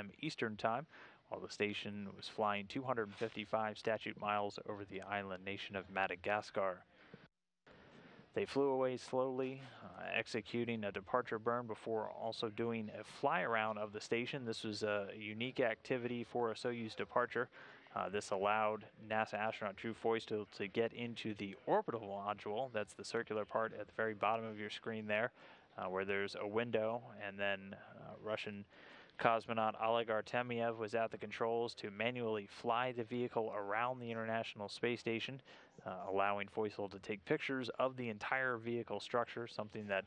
a.m. Eastern Time, while the station was flying 255 statute miles over the island nation of Madagascar. They flew away slowly, executing a departure burn before also doing a fly around of the station. This was a unique activity for a Soyuz departure. This allowed NASA astronaut Drew Feustel to get into the orbital module. That's the circular part at the very bottom of your screen there, where there's a window, and then Russian cosmonaut Oleg Artemyev was at the controls to manually fly the vehicle around the International Space Station, allowing Feustel to take pictures of the entire vehicle structure, something that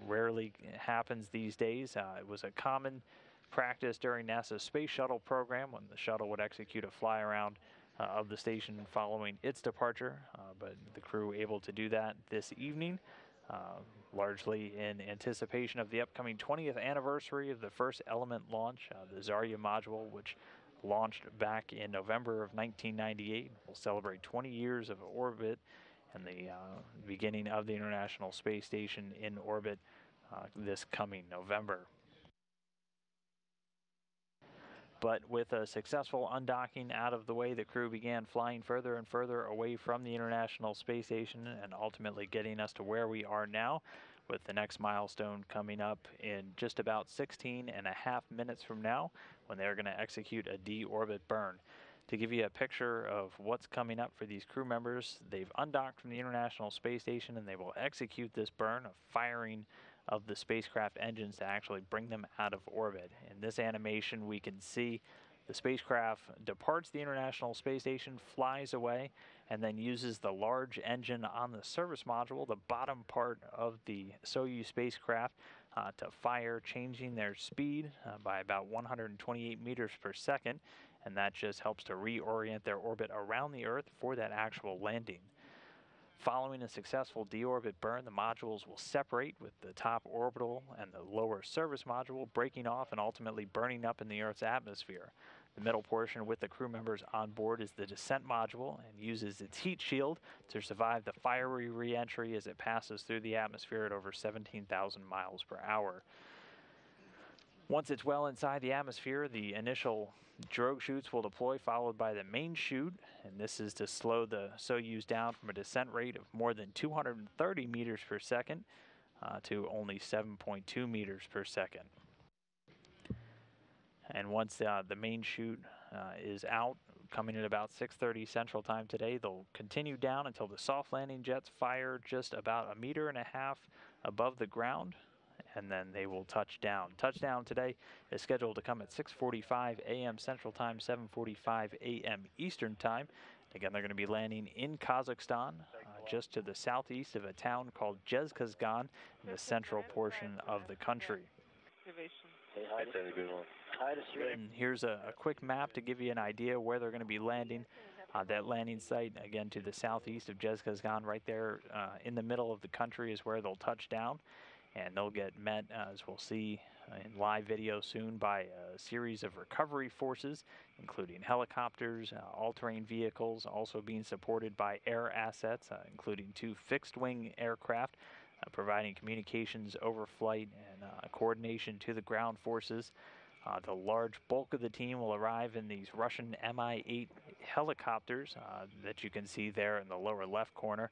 rarely happens these days. It was a common practice during NASA's space shuttle program when the shuttle would execute a fly around of the station following its departure, but the crew able to do that this evening, largely in anticipation of the upcoming 20th anniversary of the first Element launch, the Zarya module, which launched back in November of 1998. Will celebrate 20 years of orbit and the beginning of the International Space Station in orbit this coming November. But with a successful undocking out of the way, the crew began flying further and further away from the International Space Station, and ultimately getting us to where we are now, with the next milestone coming up in just about 16.5 minutes from now, when they're going to execute a deorbit burn. To give you a picture of what's coming up for these crew members, they've undocked from the International Space Station, and they will execute this burn of firing of the spacecraft engines to actually bring them out of orbit. In this animation, we can see the spacecraft departs the International Space Station, flies away, and then uses the large engine on the service module, the bottom part of the Soyuz spacecraft, to fire, changing their speed by about 128 meters per second, and that just helps to reorient their orbit around the Earth for that actual landing. Following a successful deorbit burn, the modules will separate, with the top orbital and the lower service module breaking off and ultimately burning up in the Earth's atmosphere. The middle portion with the crew members on board is the descent module, and uses its heat shield to survive the fiery re-entry as it passes through the atmosphere at over 17,000 miles per hour. Once it's well inside the atmosphere, the initial drogue chutes will deploy, followed by the main chute, and this is to slow the Soyuz down from a descent rate of more than 230 meters per second to only 7.2 meters per second. And once the main chute is out, coming at about 6:30 Central Time today, they'll continue down until the soft landing jets fire just about 1.5 meters above the ground, and then they will touch down. Touchdown today is scheduled to come at 6:45 a.m. Central Time, 7:45 a.m. Eastern Time. Again, they're going to be landing in Kazakhstan, just to the southeast of a town called Zhezkazgan, in the central portion of the country. And here's a quick map to give you an idea where they're going to be landing. That landing site, again, to the southeast of Zhezkazgan, right there in the middle of the country, is where they'll touch down. And they'll get met, as we'll see in live video soon, by a series of recovery forces, including helicopters, all-terrain vehicles, also being supported by air assets, including 2 fixed-wing aircraft, providing communications over flight and coordination to the ground forces. The large bulk of the team will arrive in these Russian Mi-8 helicopters that you can see there in the lower left corner.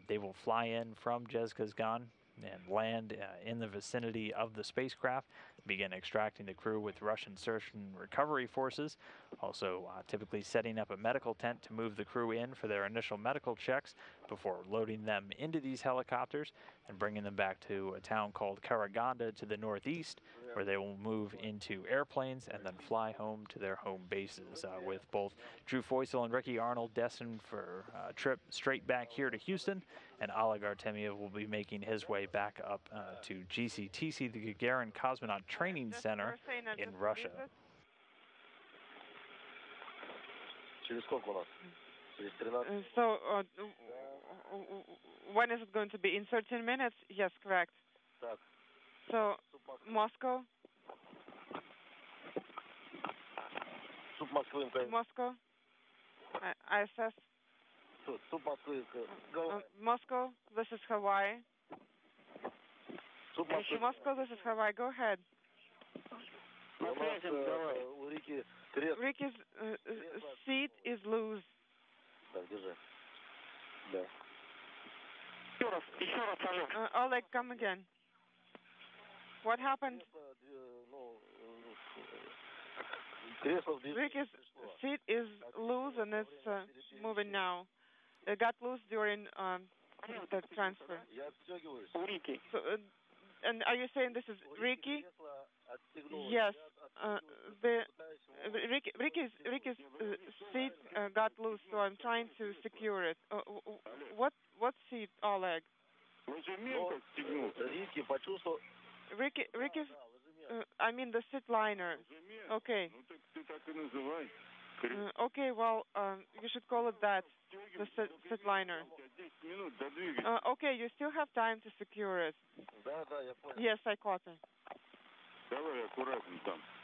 They will fly in from Zhezkazgan and land in the vicinity of the spacecraft, begin extracting the crew with Russian search and recovery forces, also typically setting up a medical tent to move the crew in for their initial medical checks before loading them into these helicopters and bringing them back to a town called Karaganda to the northeast, where they will move into airplanes and then fly home to their home bases, with both Drew Feustel and Ricky Arnold destined for a trip straight back here to Houston, and Oleg Artemyev will be making his way back up to GCTC, the Gagarin Cosmonaut Training Center in Russia. So, when is it going to be? In 13 minutes? Yes, correct. So, Moscow? Moscow? ISS? Moscow, this is Hawaii. Moscow, this is Hawaii. Go ahead. Ricky's seat is loose. Oleg, come again. What happened? Ricky's seat is loose and it's moving now. It got loose during the transfer. So, and are you saying this is Ricky? Yes. Ricky's seat got loose, so I'm trying to secure it. What seat, Oleg? Ricky's. I mean the seat liner. Okay. Okay. Well, you should call it that. The seat liner. Okay. You still have time to secure it. Yes, I caught it.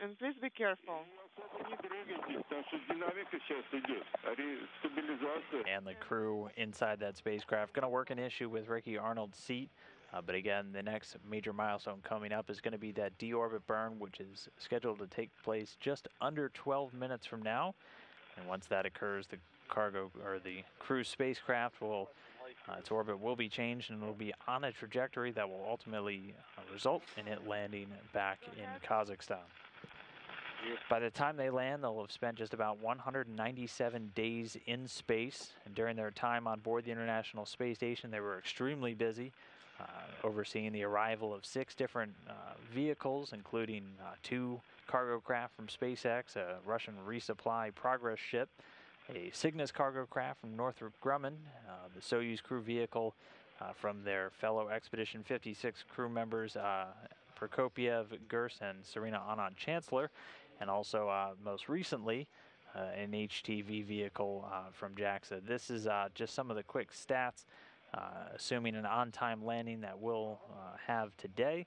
And please be careful. And the crew inside that spacecraft going to work an issue with Ricky Arnold's seat. But again, the next major milestone coming up is going to be that deorbit burn, which is scheduled to take place just under 12 minutes from now. And once that occurs, the cargo or the crew spacecraft will its orbit will be changed, and it will be on a trajectory that will ultimately result in it landing back in Kazakhstan. By the time they land, they'll have spent just about 197 days in space. And during their time on board the International Space Station, they were extremely busy, overseeing the arrival of 6 different vehicles, including 2 cargo craft from SpaceX, a Russian resupply Progress ship, a Cygnus cargo craft from Northrop Grumman, the Soyuz crew vehicle from their fellow Expedition 56 crew members, Prokopiev, Gurs, and Serena Anand-Chancellor, and also most recently an HTV vehicle from JAXA. This is just some of the quick stats, assuming an on-time landing that we'll have today.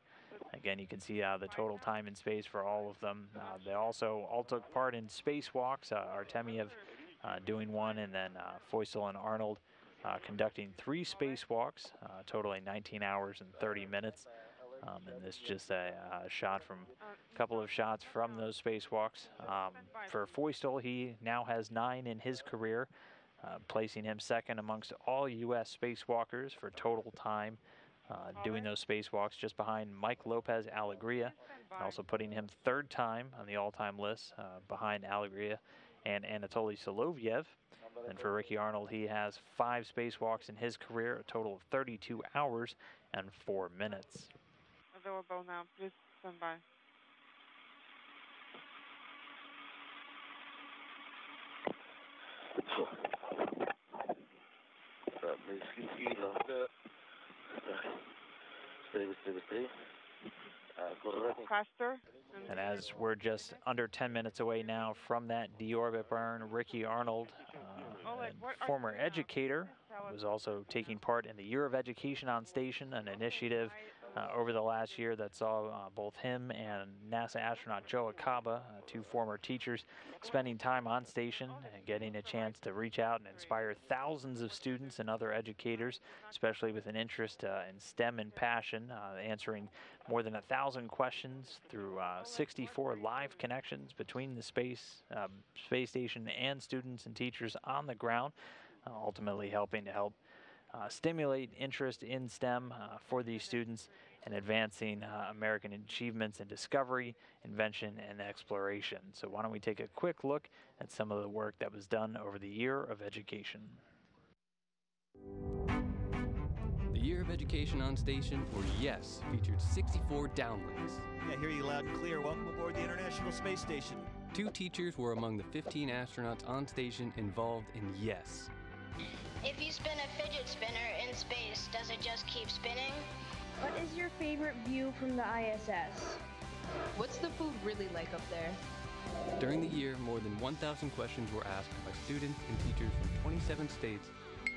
Again, you can see the total time in space for all of them. They also all took part in spacewalks, Artemiev doing one, and then Feustel and Arnold conducting 3 spacewalks, totaling 19 hours and 30 minutes. And this is just a shot from a couple of shots from those spacewalks. For Feustel, he now has 9 in his career, placing him second amongst all U.S. spacewalkers for total time doing those spacewalks, just behind Mike Lopez Alegria, and also putting him 3rd time on the all-time list behind Alegria and Anatoly Soloviev. And for Ricky Arnold, he has 5 spacewalks in his career, a total of 32 hours and 4 minutes. Available now. Please stand by. Faster. And as we're just under 10 minutes away now from that deorbit burn, Ricky Arnold, former educator, was also taking part in the Year of Education on Station, an initiative over the last year that saw both him and NASA astronaut Joe Acaba, 2 former teachers, spending time on station and getting a chance to reach out and inspire thousands of students and other educators, especially with an interest in STEM and passion, answering more than 1,000 questions through 64 live connections between the space station and students and teachers on the ground, ultimately helping to stimulate interest in STEM for these students and advancing American achievements in discovery, invention, and exploration. So why don't we take a quick look at some of the work that was done over the Year of Education. The Year of Education on Station, or YES, featured 64 downlinks. I hear you loud and clear. Welcome aboard the International Space Station. 2 teachers were among the 15 astronauts on station involved in YES. If you spin a fidget spinner in space, does it just keep spinning? What is your favorite view from the ISS? What's the food really like up there? During the year, more than 1,000 questions were asked by students and teachers from 27 states,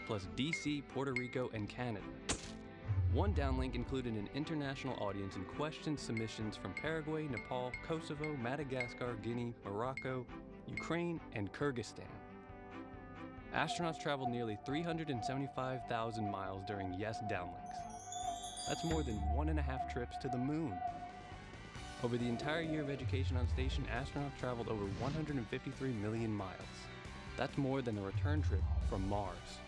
plus DC, Puerto Rico, and Canada. One downlink included an international audience and question submissions from Paraguay, Nepal, Kosovo, Madagascar, Guinea, Morocco, Ukraine, and Kyrgyzstan. Astronauts traveled nearly 375,000 miles during YES downlinks. That's more than 1.5 trips to the moon. Over the entire year of education on station, astronauts traveled over 153 million miles. That's more than a return trip from Mars.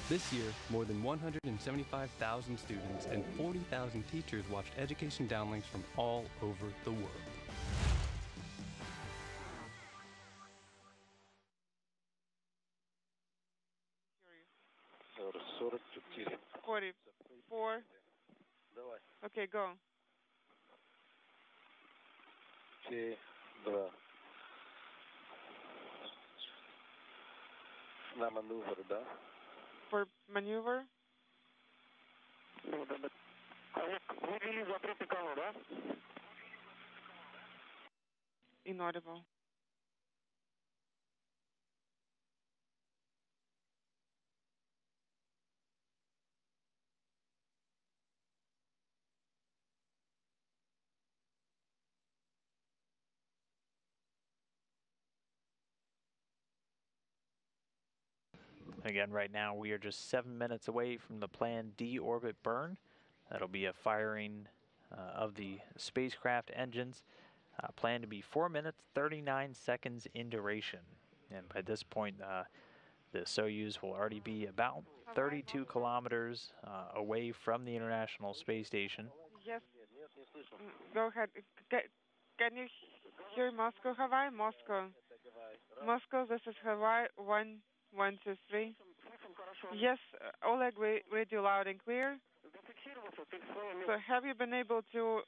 This year, more than 175,000 students and 40,000 teachers watched education downlinks from all over the world. Curious. 44. Okay, go. На маневр, да? For maneuver. Вывели закрытый канал, да? Inaudible. Again, right now we are just 7 minutes away from the planned deorbit burn. That'll be a firing of the spacecraft engines, planned to be 4 minutes 39 seconds in duration. And by this point, the Soyuz will already be about 32 kilometers away from the International Space Station. Yes. Go ahead. Can you hear Moscow, Hawaii? Moscow. Moscow, this is Hawaii 1123. Yes, Oleg, we read you loud and clear. So have you been able to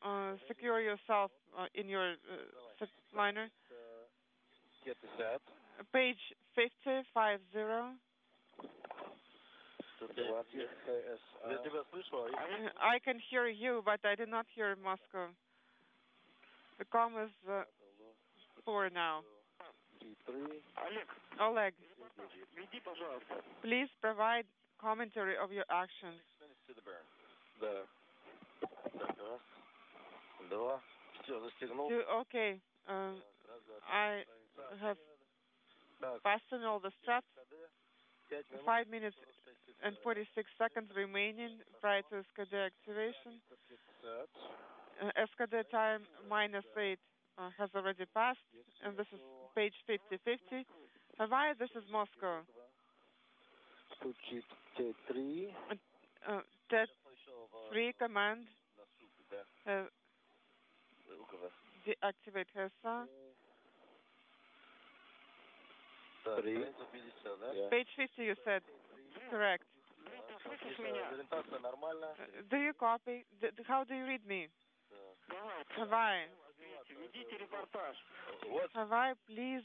secure yourself in your liner? Page 50, 50. I can hear you, but I did not hear Moscow. The comm is poor now. Oleg, please provide commentary of your actions. Okay, I have fastened all the straps. 5 minutes and 46 seconds remaining prior to SCADA activation. SCADA time -8 has already passed, and this is page 50-50. Hawaii, this is Moscow. T3 command. Deactivate HESA. Page 50, you said. Correct. Do you copy? How do you read me? Hawaii. Hawaii, please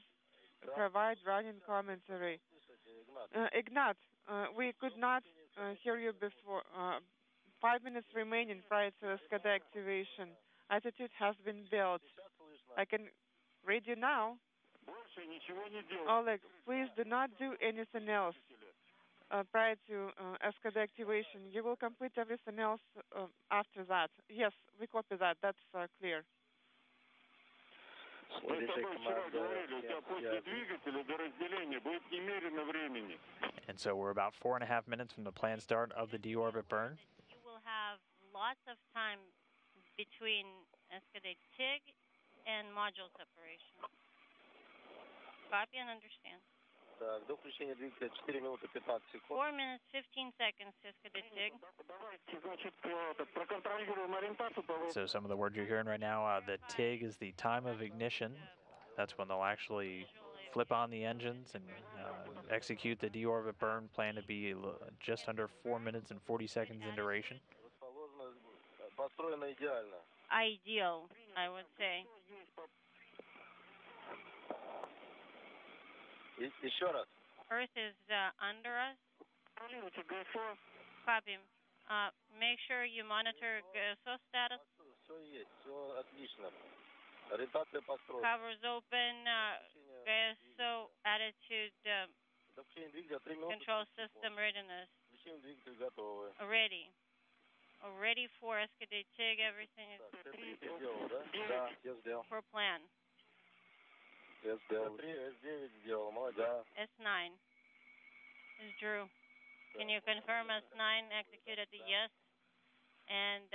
provide running commentary. Ignat, we could not hear you before. 5 minutes remaining prior to SCADA activation. Attitude has been built. I can read you now. Oleg, please do not do anything else prior to SCADA activation. You will complete everything else after that. Yes, we copy that. That's clear. And so we're about 4.5 minutes from the planned start of the deorbit burn. You will have lots of time between SCADA TIG and module separation. Copy and understand. 4 minutes, 15 seconds to SCADA TIG. So some of the words you're hearing right now, the TIG is the time of ignition. That's when they'll actually flip on the engines and execute the deorbit burn, planned to be just under 4 minutes and 40 seconds in duration. Ideal, I would say. Earth is under us. Copy. Make sure you monitor GSO status. Covers open. GSO attitude. Control system readiness. Ready. Ready for SCADA TIG. Everything is for plan. S9 is Drew. Can you confirm S9 executed the yes? And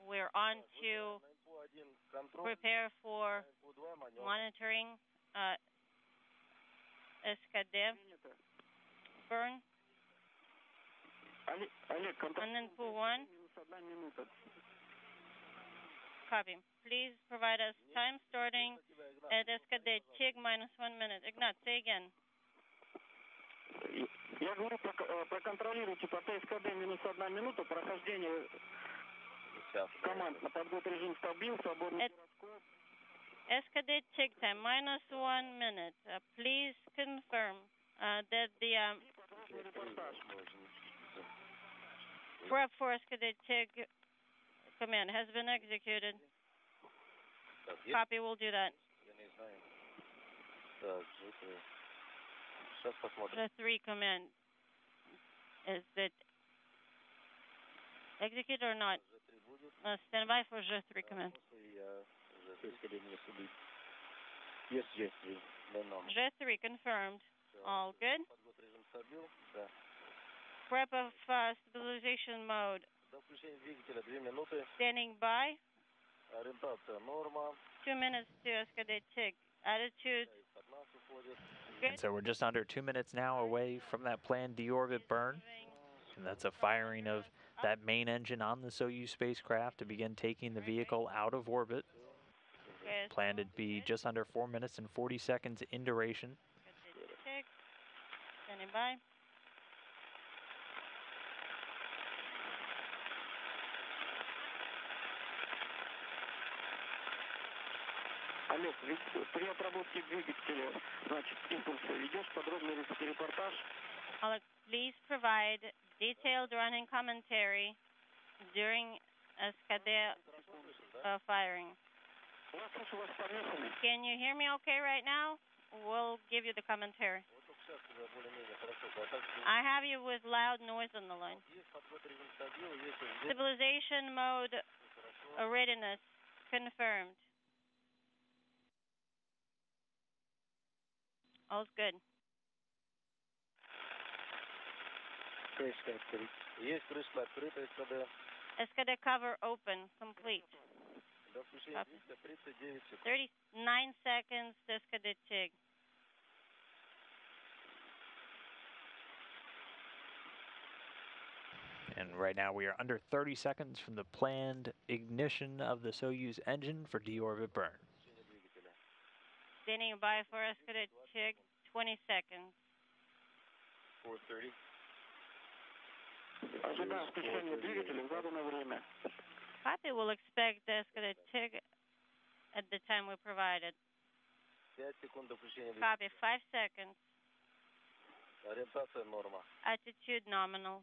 we're on to prepare for monitoring SKD burn. Anandpu 1. Copy. Please provide us time starting at SKD TIG minus 1 minute. Ignat, say again. Я говорю, проконтролируйте по ТСКД минус 1 минута, прохождение команд на подготовку режим стабил, свободный гироскоп. SKD TIG time minus 1 minute. Please confirm that the prep for SKD TIG command has been executed. Copy, we'll do that. The 3 command. Is it executed or not? Stand by for the 3 command. Yes, yes, G3 confirmed. All good. Prep of stabilization mode. Standing by. 2 minutes to SKD TIG. Attitude. Good. And so we're just under 2 minutes now away from that planned deorbit burn. And that's a firing of that main engine on the Soyuz spacecraft to begin taking the vehicle out of orbit. Planned to be just under 4 minutes and 40 seconds in duration. Standing by. Олег, при отработке двигателя, значит, импульса ведешь подробный репортаж? Alex, please provide detailed running commentary during SKD firing. Can you hear me okay right now? We'll give you the commentary. I have you with loud noise on the line. Stabilization mode readiness confirmed. All's good. SKD cover open, complete. Copy. 39 seconds to SKD TIG. And right now we are under 30 seconds from the planned ignition of the Soyuz engine for deorbit burn. Standing by for SKD TIG, 20 seconds. 4:30. Ожидаем включения двигателя в заданное время. Copy, will expect the SKD TIG at the time we provided. Copy, 5 seconds. Attitude nominal.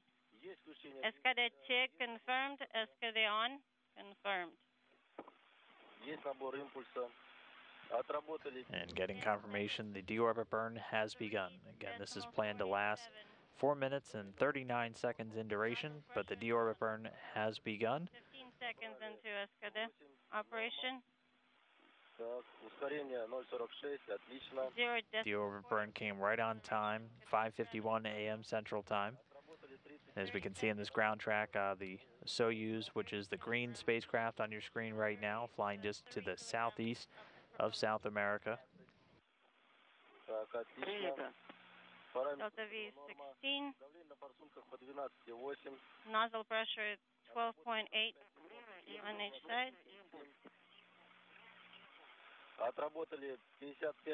SKD TIG confirmed. SKD on confirmed. And getting confirmation, the deorbit burn has begun. Again, this is planned to last 4 minutes and 39 seconds in duration, but the deorbit burn has begun. 15 seconds into SKD operation. Deorbit burn came right on time, 5:51 a.m. Central Time. As we can see in this ground track, the Soyuz, which is the green spacecraft on your screen right now, flying just to the southeast of South America. Delta V 16. Nozzle pressure 12.8 on each side.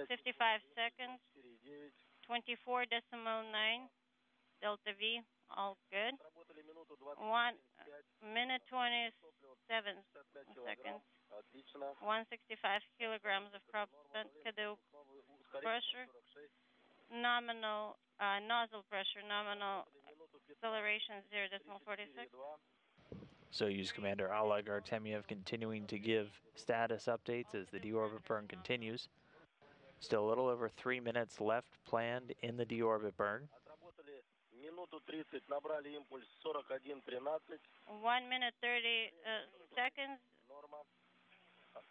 55 seconds. 24.9 Delta V, all good. 1 minute 27 seconds. 165 kilograms of propellant pressure. Nominal nozzle pressure, nominal acceleration 0.46. Soyuz Commander Oleg Artemyev continuing to give status updates as the deorbit burn continues. Still a little over 3 minutes left planned in the deorbit burn. 1 minute 30 seconds.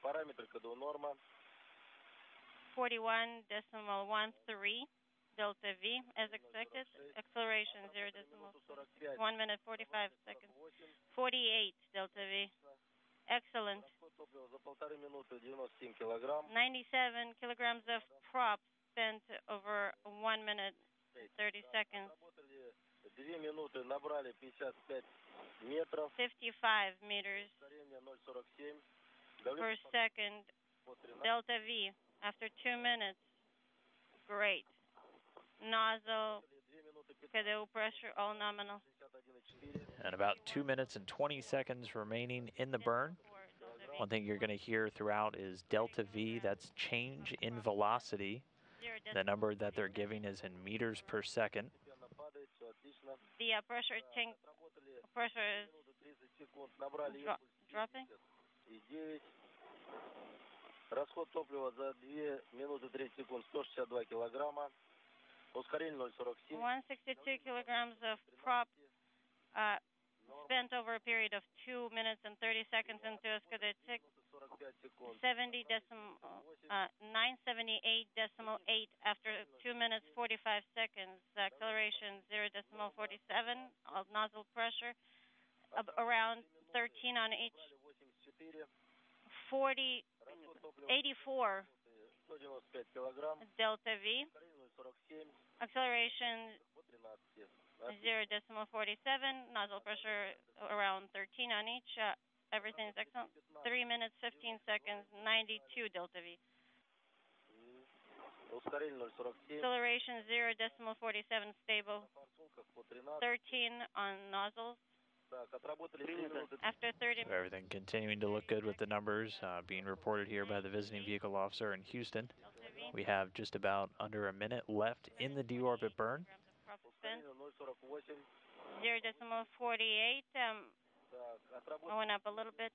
41.13 Delta V as expected. Acceleration 1 minute 45 seconds. 48 Delta V. excellent. 97 kilograms of prop spent over 1 minute 30 seconds. 55 meters per second. Delta V after 2 minutes. Great. Nozzle, KDU pressure, all nominal. And about 2 minutes and 20 seconds remaining in the burn. One thing you're going to hear throughout is Delta V, that's change in velocity. The number that they're giving is in meters per second. The pressure tank pressure is dropping. Расход топлива за 2 минуты 30 секунд 162 килограмма. Ускорение 0,47. 162 kilograms of prop spent over a period of 2 minutes and 30 seconds into Tusk. 978.8 after 2 minutes 45 seconds. Acceleration 0.47. Nozzle pressure around 13 on each. 84 Delta V. Acceleration 0.47. Nozzle pressure around 13 on each. Everything is excellent. 3 minutes 15 seconds. 92 Delta V. Acceleration 0.47 stable. 13 on nozzles. After 30 minutes. Everything continuing to look good with the numbers being reported here by the visiting vehicle officer in Houston. We have just about under a minute left in the deorbit burn. 0.48. Went up a little bit.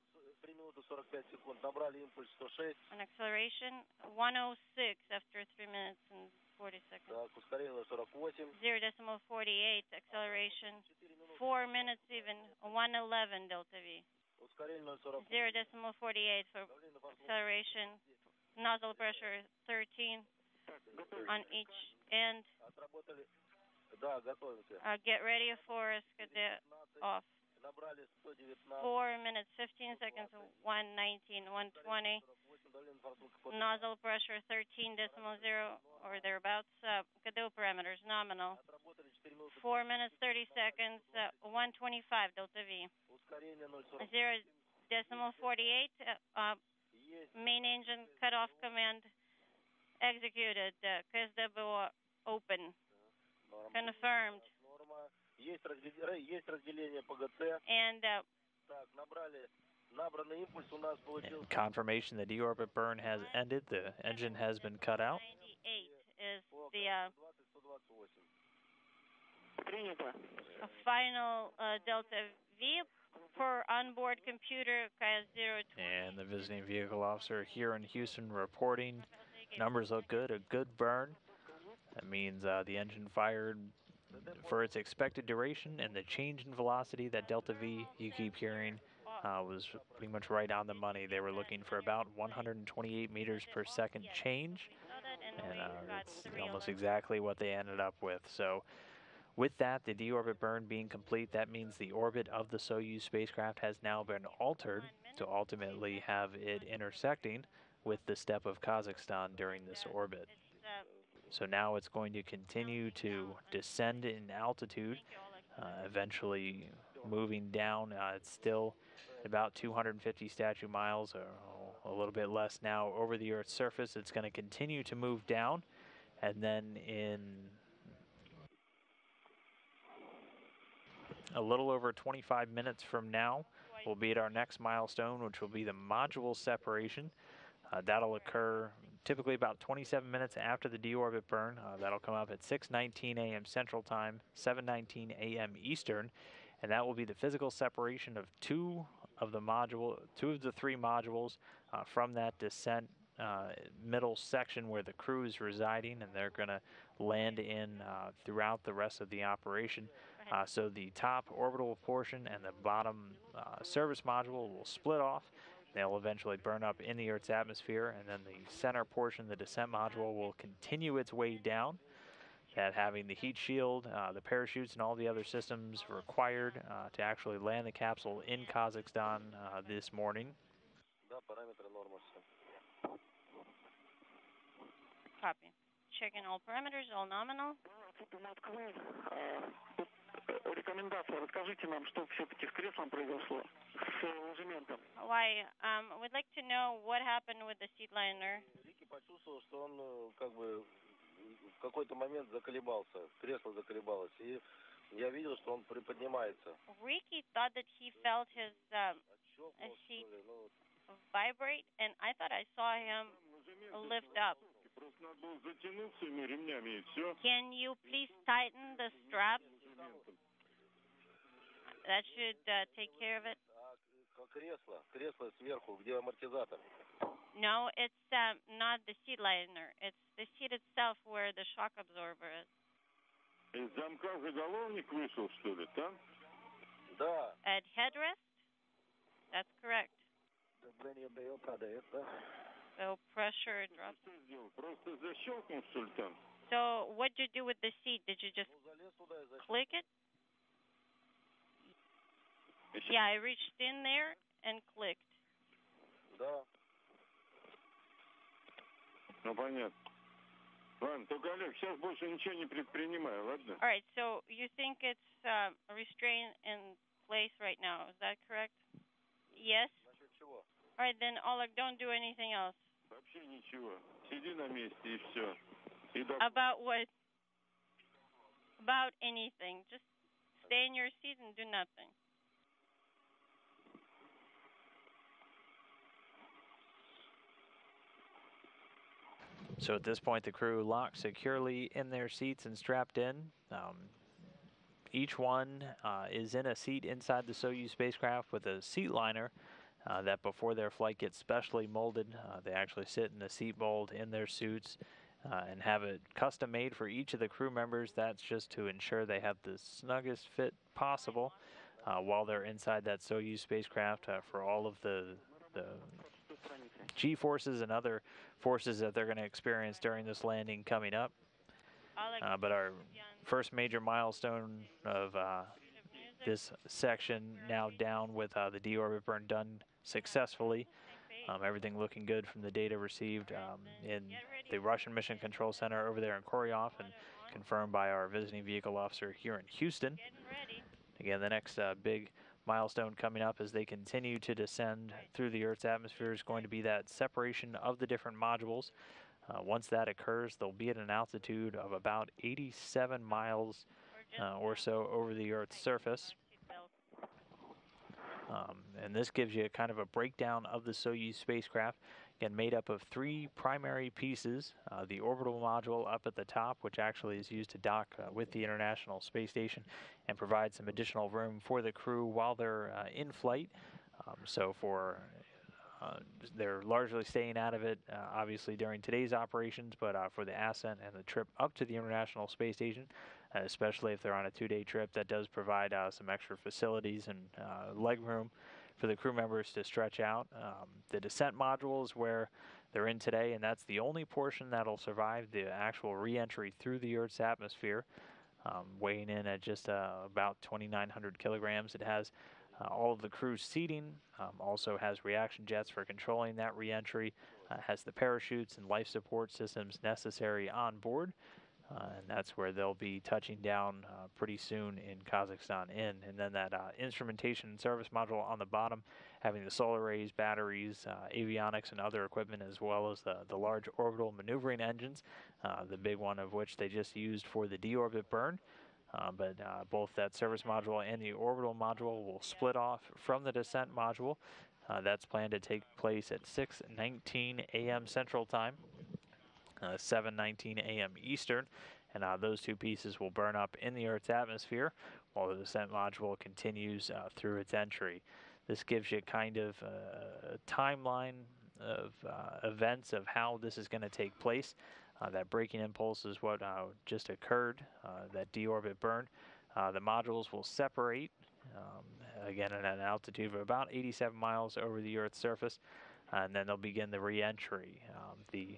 On acceleration 106 after 3 minutes and 40 seconds. 0.48 acceleration. 4 minutes even. 111 Delta V. 0.48 for acceleration. Nozzle pressure 13 on each end. Get ready for us. Off. 4 minutes 15 seconds. 119, 120. Nozzle pressure 13.0 or thereabouts. KDU parameters nominal. 4 minutes 30 seconds. 125 Delta V. 0.48. Main engine cutoff command executed. KSW open. Confirmed. And confirmation the deorbit burn has ended. The engine has been cut out. 98 is the final Delta V per onboard computer. And the visiting vehicle officer here in Houston reporting numbers look good. A good burn. That means the engine fired for its expected duration, and the change in velocity, that Delta V you keep hearing, was pretty much right on the money. They were looking for about 128 meters per second change, and it's almost exactly what they ended up with. So with that, the deorbit burn being complete, that means the orbit of the Soyuz spacecraft has now been altered to ultimately have it intersecting with the steppe of Kazakhstan during this orbit. So now it's going to continue to descend in altitude, eventually moving down. It's still about 250 statute miles, or a little bit less now, over the Earth's surface. It's going to continue to move down, and then in a little over 25 minutes from now, we'll be at our next milestone, which will be the module separation. That'll occur typically about 27 minutes after the deorbit burn. That'll come up at 6:19 a.m. Central Time, 7:19 a.m. Eastern, and that will be the physical separation of two of the 3 modules from that descent middle section where the crew is residing, and they're going to land in throughout the rest of the operation. So the top orbital portion and the bottom service module will split off. They'll eventually burn up in the Earth's atmosphere, and then the center portion, the descent module, will continue its way down. That having the heat shield, the parachutes, and all the other systems required to actually land the capsule in Kazakhstan this morning. Copy. Checking all parameters, all nominal. Рекомендация. Расскажите нам, что все-таки с креслом произошло, с ложементом. Why? We'd like to know what happened with the seat liner. Рики почувствовал, что он как бы в какой-то момент заколебался, кресло заколебалось, и я видел, что он приподнимается. Ricky thought that he felt his seat vibrate, and I thought I saw him lift up. Can you please tighten the straps? That should take care of it. Кресло сверху, где амортизатор. No, it's not the seat liner. It's the seat itself where the shock absorber is. Из замка заголовник вышел, что ли, там? Да. At headrest? That's correct. Давление БО падает, да? So pressure drops. Что сделал? Просто защелкнул, что ли, там? So what did you do with the seat? Did you just click it? Yeah, I reached in there and clicked. Да. Ну, понятно. Ладно, только, Олег, сейчас больше ничего не предпринимаю, ладно? All right, so you think it's restrained in place right now, is that correct? Yes? All right, then, Oleg, don't do anything else. Вообще ничего. Сиди на месте и все. About what? About anything. Just stay in your seat and do nothing. So at this point, the crew locked securely in their seats and strapped in. Each one is in a seat inside the Soyuz spacecraft with a seat liner that before their flight gets specially molded. They actually sit in the seat mold in their suits and have it custom made for each of the crew members. That's just to ensure they have the snuggest fit possible while they're inside that Soyuz spacecraft for all of the G-forces and other forces that they're going to experience during this landing coming up. But our first major milestone of this section now down with the deorbit burn done successfully. Everything looking good from the data received in the Russian Mission Control Center over there in Koryov and confirmed by our visiting vehicle officer here in Houston. Again, the next big milestone coming up as they continue to descend through the Earth's atmosphere is going to be that separation of the different modules. Once that occurs, they'll be at an altitude of about 87 miles or so over the Earth's surface. And this gives you kind of a breakdown of the Soyuz spacecraft, again made up of three primary pieces. The orbital module up at the top, which actually is used to dock with the International Space Station and provide some additional room for the crew while they're in flight. They're largely staying out of it, obviously, during today's operations, but for the ascent and the trip up to the International Space Station, especially if they're on a 2-day trip, that does provide some extra facilities and leg room for the crew members to stretch out. The descent module is where they're in today, and that's the only portion that'll survive the actual re-entry through the Earth's atmosphere, weighing in at just about 2,900 kilograms. It has all of the crew's seating, also has reaction jets for controlling that re-entry, has the parachutes and life support systems necessary on board, and that's where they'll be touching down pretty soon in Kazakhstan. And then that instrumentation and service module on the bottom, having the solar arrays, batteries, avionics, and other equipment, as well as the large orbital maneuvering engines, the big one of which they just used for the deorbit burn. But both that service module and the orbital module will split off from the descent module. That's planned to take place at 6:19 a.m. Central Time, 7:19 a.m. Eastern, and those two pieces will burn up in the Earth's atmosphere while the descent module continues through its entry. This gives you kind of a timeline of events of how this is going to take place. That braking impulse is what just occurred, that deorbit burn. The modules will separate, again at an altitude of about 87 miles over the Earth's surface, and then they'll begin the re-entry. The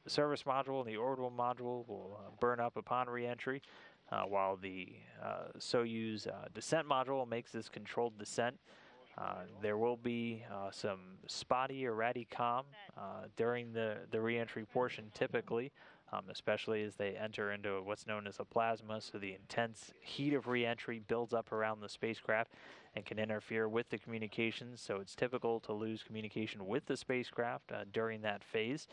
service module and the orbital module will burn up upon re-entry, while the Soyuz descent module makes this controlled descent There will be some spotty or ratty comm during the reentry portion typically, especially as they enter into what's known as a plasma, so the intense heat of reentry builds up around the spacecraft and can interfere with the communications, so it's typical to lose communication with the spacecraft during that phase.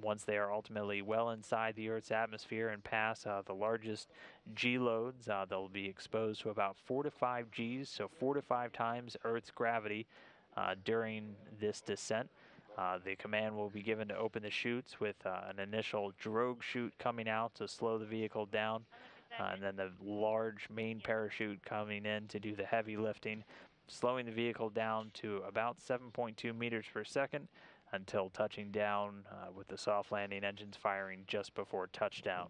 Once they are ultimately well inside the Earth's atmosphere and pass the largest G loads, they'll be exposed to about 4 to 5 Gs, so 4 to 5 times Earth's gravity during this descent. The command will be given to open the chutes with an initial drogue chute coming out to slow the vehicle down, and then the large main parachute coming in to do the heavy lifting, slowing the vehicle down to about 7.2 meters per second until touching down with the soft landing engines firing just before touchdown.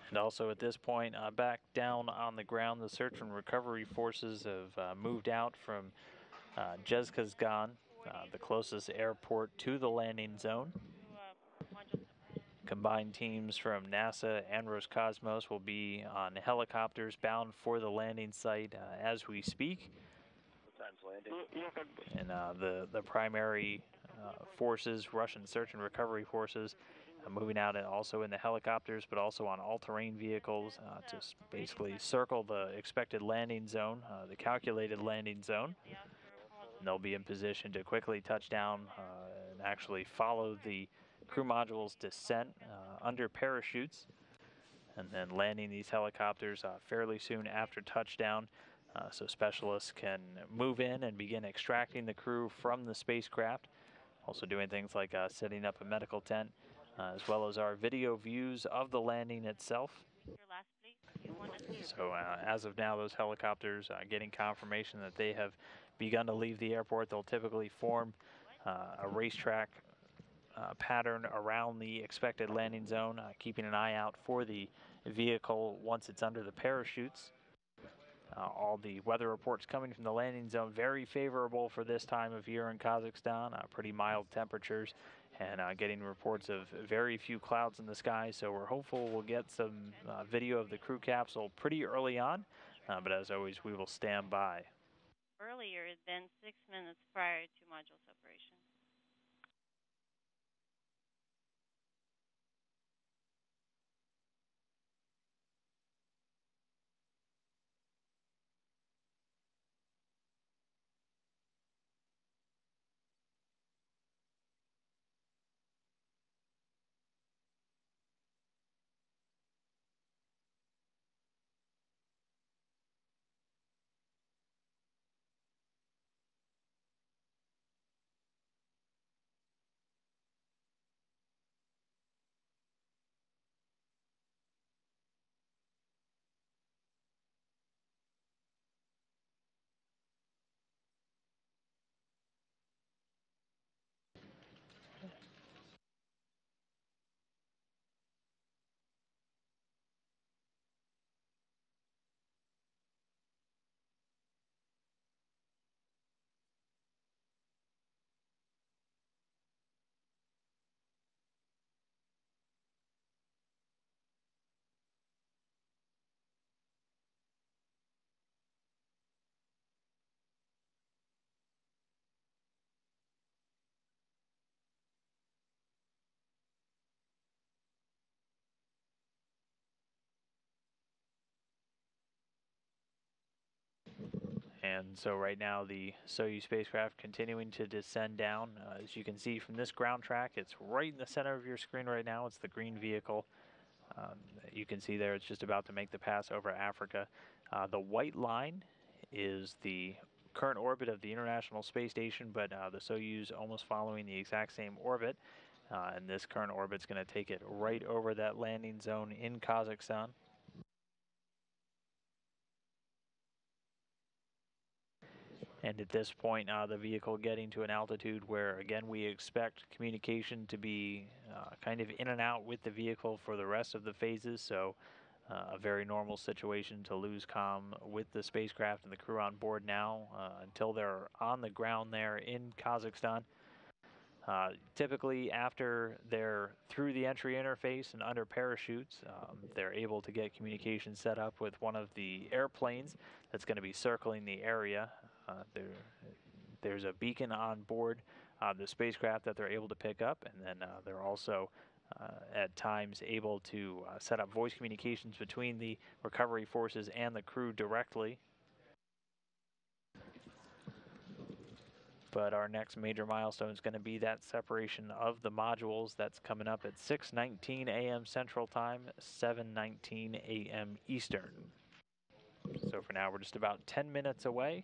And also at this point, back down on the ground, the search and recovery forces have moved out from Jezkazgan, the closest airport to the landing zone. Combined teams from NASA and Roscosmos will be on helicopters bound for the landing site as we speak. And the primary forces, Russian search and recovery forces, moving out and also in the helicopters, but also on all-terrain vehicles to basically circle the expected landing zone, the calculated landing zone. And they'll be in position to quickly touch down and actually follow the crew module's descent under parachutes, and then landing these helicopters fairly soon after touchdown. So specialists can move in and begin extracting the crew from the spacecraft. Also doing things like setting up a medical tent, as well as our video views of the landing itself. So as of now, those helicopters getting confirmation that they have begun to leave the airport. They'll typically form a racetrack pattern around the expected landing zone, keeping an eye out for the vehicle once it's under the parachutes. All the weather reports coming from the landing zone very favorable for this time of year in Kazakhstan. Pretty mild temperatures, and getting reports of very few clouds in the sky. So we're hopeful we'll get some video of the crew capsule pretty early on. But as always, we will stand by. Earlier than 6 minutes prior to module separation. And so right now the Soyuz spacecraft continuing to descend down. As you can see from this ground track, it's right in the center of your screen right now. It's the green vehicle. You can see there it's just about to make the pass over Africa. The white line is the current orbit of the International Space Station, but the Soyuz almost following the exact same orbit. And this current orbit's going to take it right over that landing zone in Kazakhstan. And at this point, the vehicle getting to an altitude where, again, we expect communication to be kind of in and out with the vehicle for the rest of the phases. So a very normal situation to lose comm with the spacecraft and the crew on board now until they're on the ground there in Kazakhstan. Typically, after they're through the entry interface and under parachutes, they're able to get communication set up with one of the airplanes that's going to be circling the area. There's a beacon on board the spacecraft that they're able to pick up, and then they're also at times able to set up voice communications between the recovery forces and the crew directly. But our next major milestone is going to be that separation of the modules. That's coming up at 6:19 a.m. Central Time, 7:19 a.m. Eastern. So for now, we're just about 10 minutes away.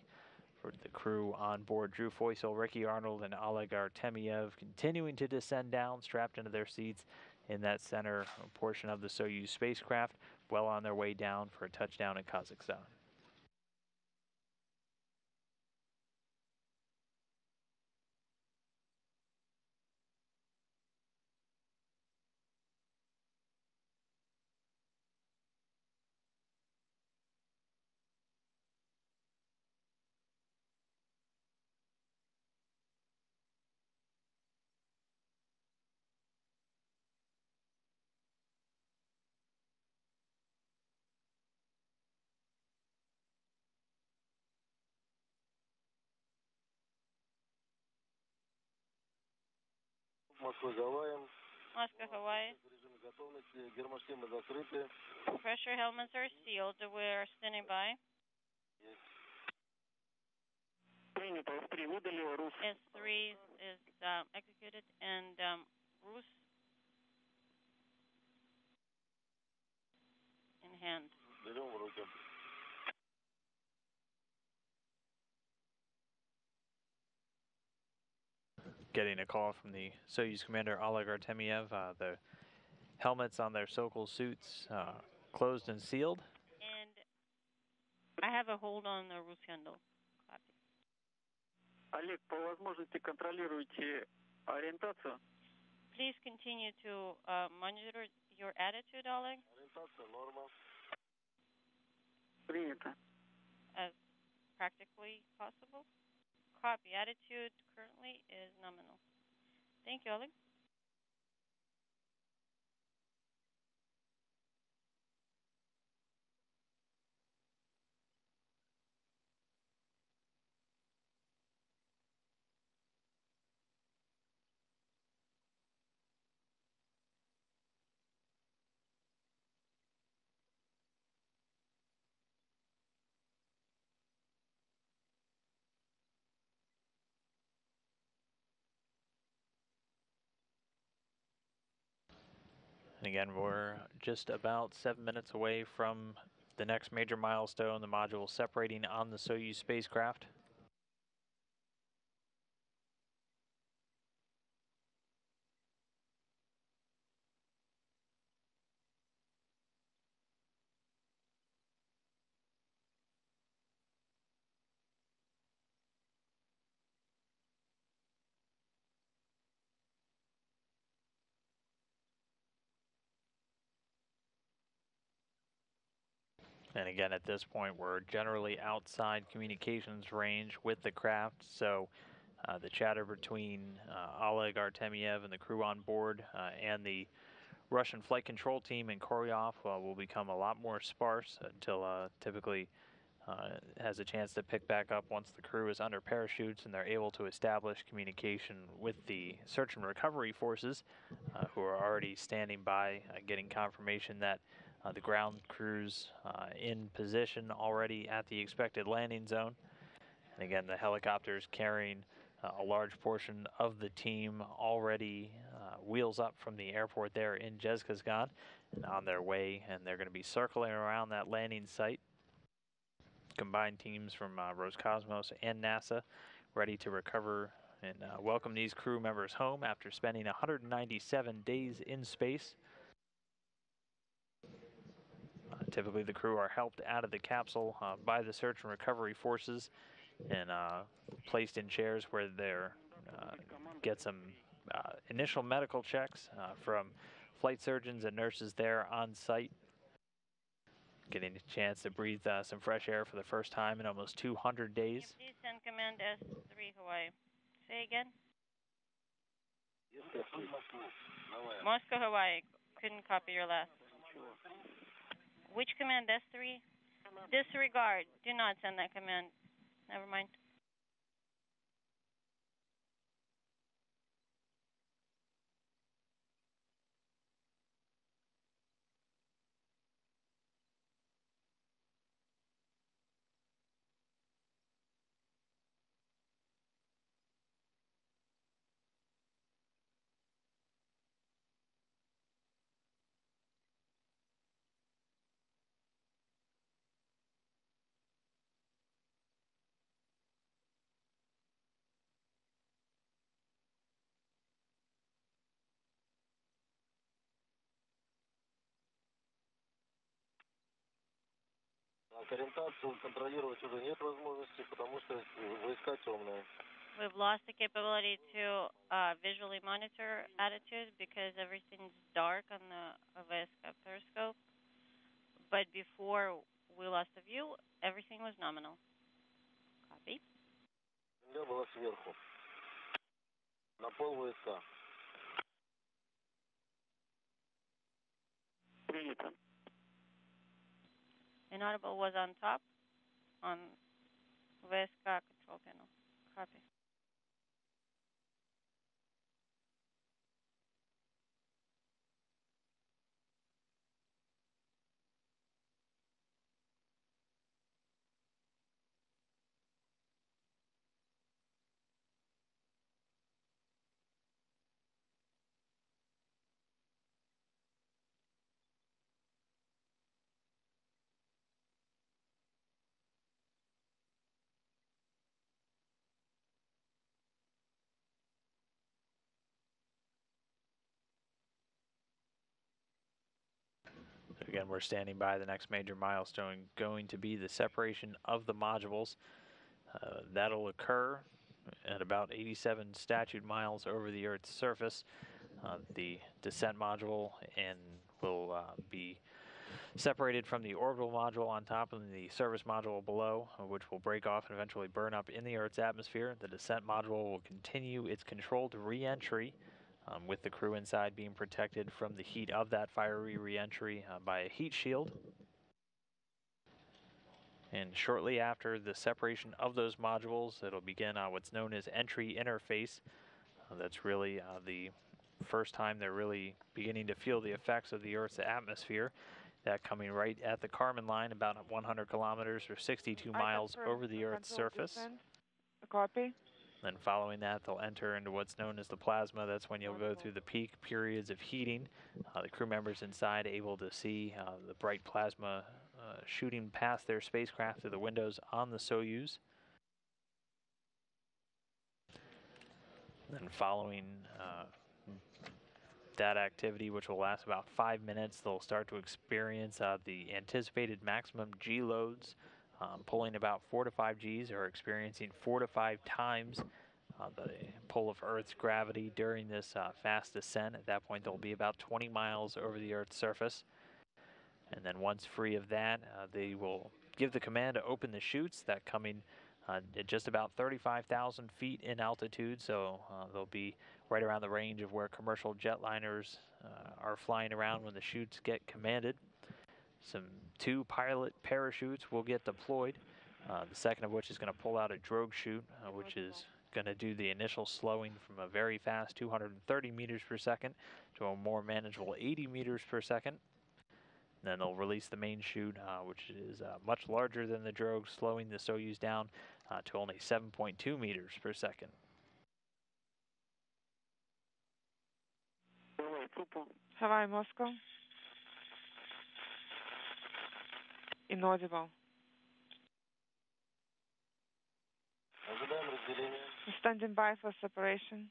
For the crew on board, Drew Foysel, Ricky Arnold, and Oleg Artemyev continuing to descend down, strapped into their seats in that center portion of the Soyuz spacecraft, well on their way down for a touchdown in Kazakhstan. Москва, Гавайи. Moscow, Hawaii. Гермошлемы закрыты. Pressure helmets are sealed. We're standing by. Принято. S3 выдали. Рус. S3 is executed, and Rus in hand. Берем в руки. Getting a call from the Soyuz commander Oleg Artemyev. The helmets on their Sokol suits closed and sealed. And I have a hold on the Rus handle. Copy. Олег, по возможности контролируйте ориентацию. Please continue to monitor your attitude, Oleg. Ориентация норма. Принято. As practically possible. Copy. Attitude currently is nominal. Thank you, Oleg. And again, we're just about 7 minutes away from the next major milestone, the module separating on the Soyuz spacecraft. And again, at this point, we're generally outside communications range with the craft, so the chatter between Oleg Artemyev and the crew on board and the Russian flight control team in Koryov will become a lot more sparse until typically has a chance to pick back up once the crew is under parachutes and they're able to establish communication with the search and recovery forces who are already standing by, getting confirmation that the ground crews in position already at the expected landing zone. And again, the helicopters carrying a large portion of the team already wheels up from the airport there in Zhezkazgan and on their way, and they're going to be circling around that landing site. combined teams from Roscosmos and NASA ready to recover and welcome these crew members home after spending 197 days in space. Typically, the crew are helped out of the capsule by the search and recovery forces and placed in chairs where they're get some initial medical checks from flight surgeons and nurses there on site, getting a chance to breathe some fresh air for the first time in almost 200 days. Can you please send Command S3 Hawaii. Say again? Moscow, Hawaii. Couldn't copy your last. Which command, S3? Disregard. Do not send that command. Never mind. Ориентацию контролировать уже нет возможности, потому что войска темные. We've lost the capability to visually monitor attitude because everything's dark on the VSK periscope. But before we lost the view, everything was nominal. Copy. Земля была сверху. На пол войска. Принято. Inaudible was on top on VSK control panel. Copy. Again, we're standing by. The next major milestone going to be the separation of the modules. That'll occur at about 87 statute miles over the Earth's surface. The descent module will be separated from the orbital module on top and the service module below, which will break off and eventually burn up in the Earth's atmosphere. The descent module will continue its controlled re-entry, with the crew inside being protected from the heat of that fiery re-entry by a heat shield. And shortly after the separation of those modules, it'll begin what's known as entry interface. That's really the first time they're really beginning to feel the effects of the Earth's atmosphere. That coming right at the Kármán line, about 100 kilometers or 62 miles over the Earth's surface. A copy. Then following that, they'll enter into what's known as the plasma. That's when you'll go through the peak periods of heating. The crew members inside able to see the bright plasma shooting past their spacecraft through the windows on the Soyuz. Then following that activity, which will last about 5 minutes, they'll start to experience the anticipated maximum G loads, pulling about 4 to 5 Gs, or experiencing 4 to 5 times the pull of Earth's gravity during this fast descent. At that point, they'll be about 20 miles over the Earth's surface. And then once free of that, they will give the command to open the chutes. That coming at just about 35,000 feet in altitude, so they'll be right around the range of where commercial jetliners are flying around when the chutes get commanded. 2 pilot parachutes will get deployed, the second of which is going to pull out a drogue chute, which is going to do the initial slowing from a very fast 230 meters per second to a more manageable 80 meters per second. Then they'll release the main chute, which is much larger than the drogue, slowing the Soyuz down to only 7.2 meters per second. Hawaii, Moscow. Inaudible. Standing by for separation.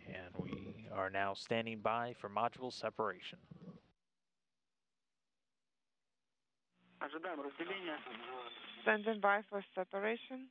And we are now standing by for module separation. Ожидаем разделения. Standing by for separation.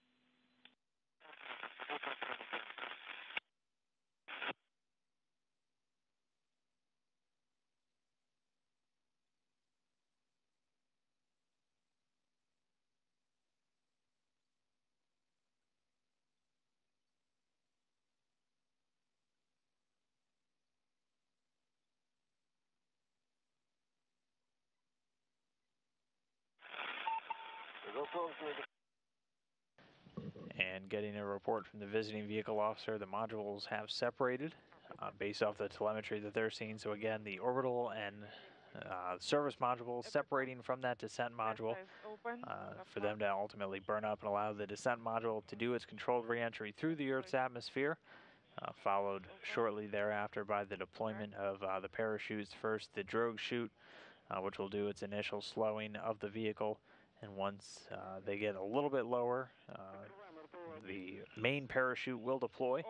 And getting a report from the visiting vehicle officer, the modules have separated based off the telemetry that they're seeing. So again, the orbital and service module separating from that descent module for them to ultimately burn up and allow the descent module to do its controlled reentry through the Earth's atmosphere, followed shortly thereafter by the deployment of the parachutes. First, the drogue chute, which will do its initial slowing of the vehicle. And once they get a little bit lower, the main parachute will deploy,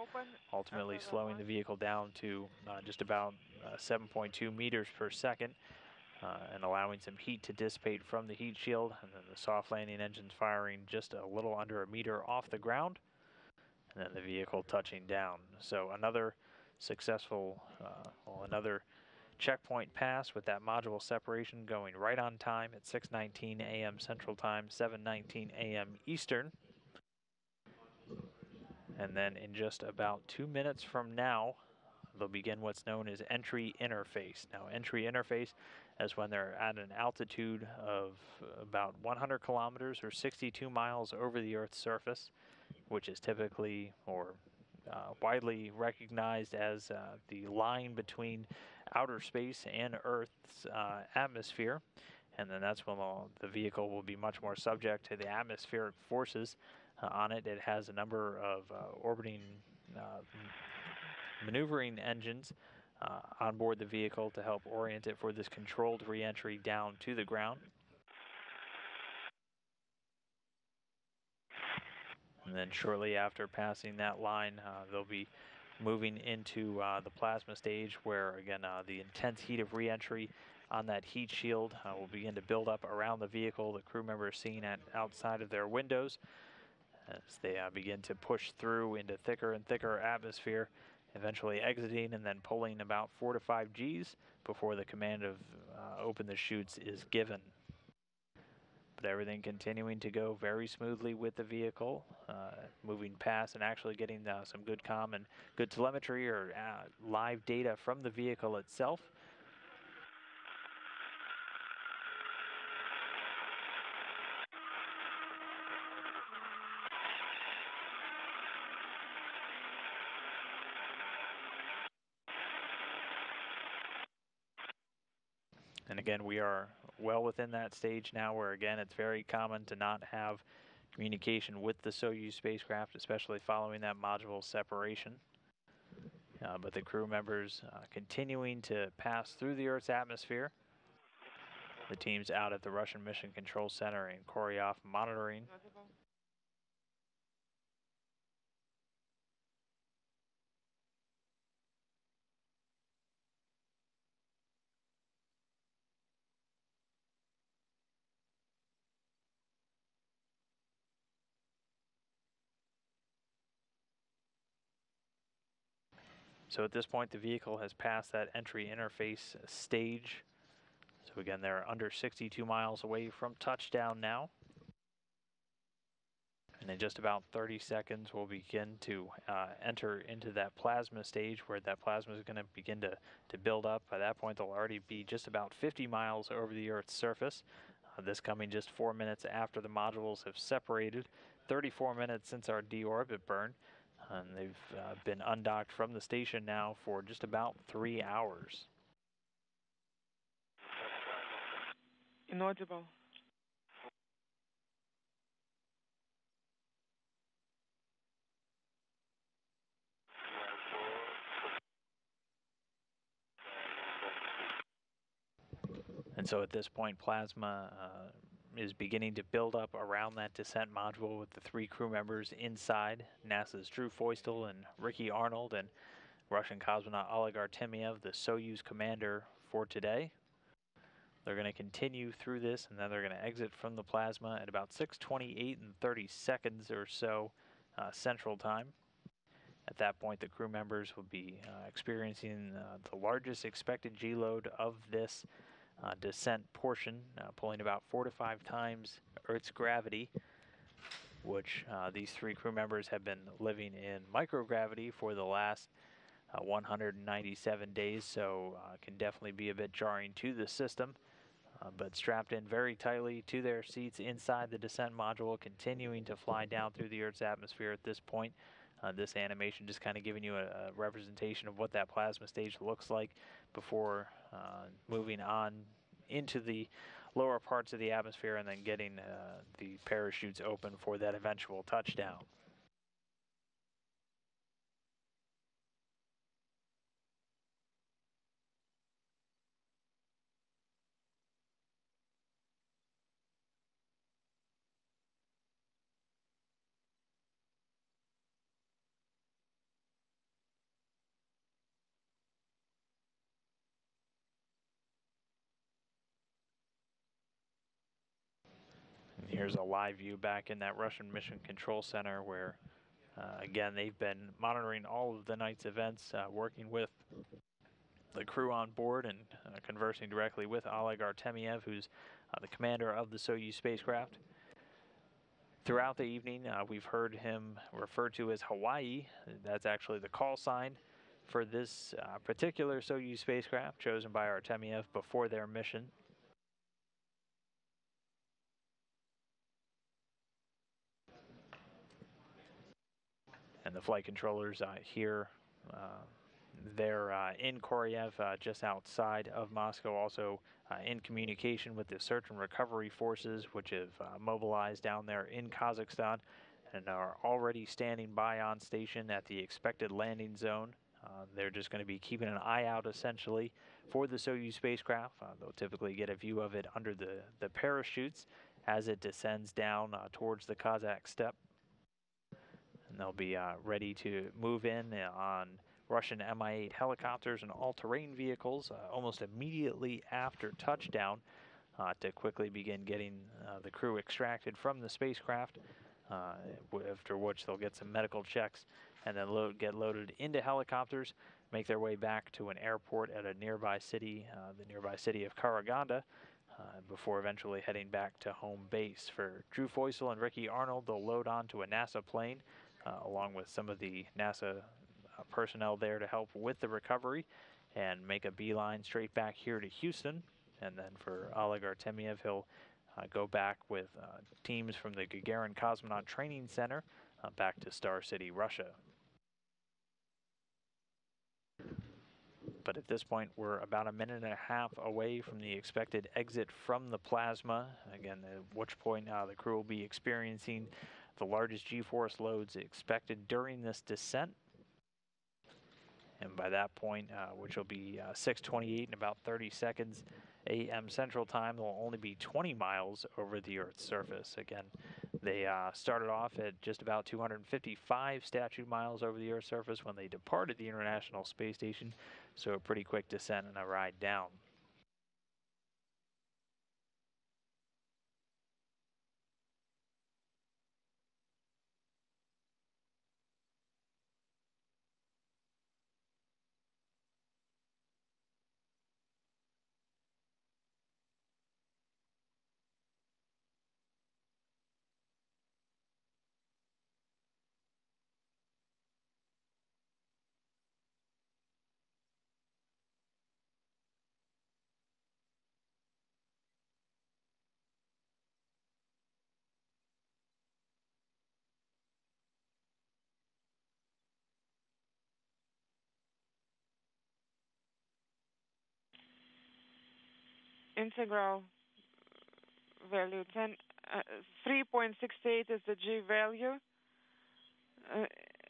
ultimately slowing the vehicle down to just about 7.2 meters per second and allowing some heat to dissipate from the heat shield, and then the soft landing engines firing just a little under a meter off the ground, and then the vehicle touching down. So another successful, another checkpoint pass with that module separation going right on time at 6:19 a.m. Central Time, 7:19 a.m. Eastern. And then in just about 2 minutes from now, they'll begin what's known as entry interface. Now, entry interface is when they're at an altitude of about 100 kilometers or 62 miles over the Earth's surface, which is typically or widely recognized as the line between outer space and Earth's atmosphere. And then that's when the vehicle will be much more subject to the atmospheric forces on it. It has a number of orbiting maneuvering engines on board the vehicle to help orient it for this controlled reentry down to the ground. And then shortly after passing that line, they'll be moving into the plasma stage, where again the intense heat of reentry on that heat shield will begin to build up around the vehicle. The crew members seeing it outside of their windows as they begin to push through into thicker and thicker atmosphere, eventually exiting and then pulling about 4 to 5 Gs before the command of open the chutes is given. But everything continuing to go very smoothly with the vehicle, moving past and actually getting some good comm and good telemetry or live data from the vehicle itself. And again, we are well within that stage now where, again, it's very common to not have communication with the Soyuz spacecraft, especially following that module separation. But the crew members continuing to pass through the Earth's atmosphere. The teams out at the Russian Mission Control Center in Koryov monitoring. So at this point, the vehicle has passed that entry interface stage. So again, they're under 62 miles away from touchdown now. And in just about 30 seconds, we'll begin to enter into that plasma stage, where that plasma is going to begin to build up. By that point, they'll already be just about 50 miles over the Earth's surface. This coming just 4 minutes after the modules have separated, 34 minutes since our deorbit burn. And they've been undocked from the station now for just about 3 hours. Inaudible. And And so at this point, plasma is beginning to build up around that descent module with the 3 crew members inside, NASA's Drew Feustel and Ricky Arnold, and Russian cosmonaut Oleg Artemyev, the Soyuz commander for today. They're going to continue through this, and then they're going to exit from the plasma at about 6:28 and 30 seconds or so Central Time. At that point, the crew members will be experiencing the largest expected G-load of this descent portion, pulling about 4 to 5 times Earth's gravity, which these 3 crew members have been living in microgravity for the last 197 days, so can definitely be a bit jarring to the system. But strapped in very tightly to their seats inside the descent module, continuing to fly down through the Earth's atmosphere at this point. This animation just kind of giving you a representation of what that plasma stage looks like before moving on into the lower parts of the atmosphere and then getting the parachutes open for that eventual touchdown. And here's a live view back in that Russian Mission Control Center where, again, they've been monitoring all of the night's events, working with the crew on board and conversing directly with Oleg Artemyev, who's the commander of the Soyuz spacecraft. Throughout the evening, we've heard him referred to as Hawaii. That's actually the call sign for this particular Soyuz spacecraft chosen by Artemyev before their mission. And the flight controllers here, they're in Koryav, just outside of Moscow, also in communication with the search and recovery forces, which have mobilized down there in Kazakhstan and are already standing by on station at the expected landing zone. They're just going to be keeping an eye out, essentially, for the Soyuz spacecraft. They'll typically get a view of it under the parachutes as it descends down towards the Kazakh steppe. And they'll be ready to move in on Russian Mi-8 helicopters and all-terrain vehicles almost immediately after touchdown to quickly begin getting the crew extracted from the spacecraft, after which they'll get some medical checks and then get loaded into helicopters, make their way back to an airport at a nearby city, the nearby city of Karaganda, before eventually heading back to home base. For Drew Feustel and Ricky Arnold, they'll load onto a NASA plane along with some of the NASA personnel there to help with the recovery and make a beeline straight back here to Houston. And then for Oleg Artemyev, he'll go back with teams from the Gagarin Cosmonaut Training Center back to Star City, Russia. But at this point, we're about a minute and a half away from the expected exit from the plasma. Again, at which point the crew will be experiencing the largest G-force loads expected during this descent. And by that point, which will be 6:28 in about 30 seconds a.m. Central Time, they'll only be 20 miles over the Earth's surface. Again, they started off at just about 255 statute miles over the Earth's surface when they departed the International Space Station, so a pretty quick descent and a ride down. Integral value 3.68 is the G value,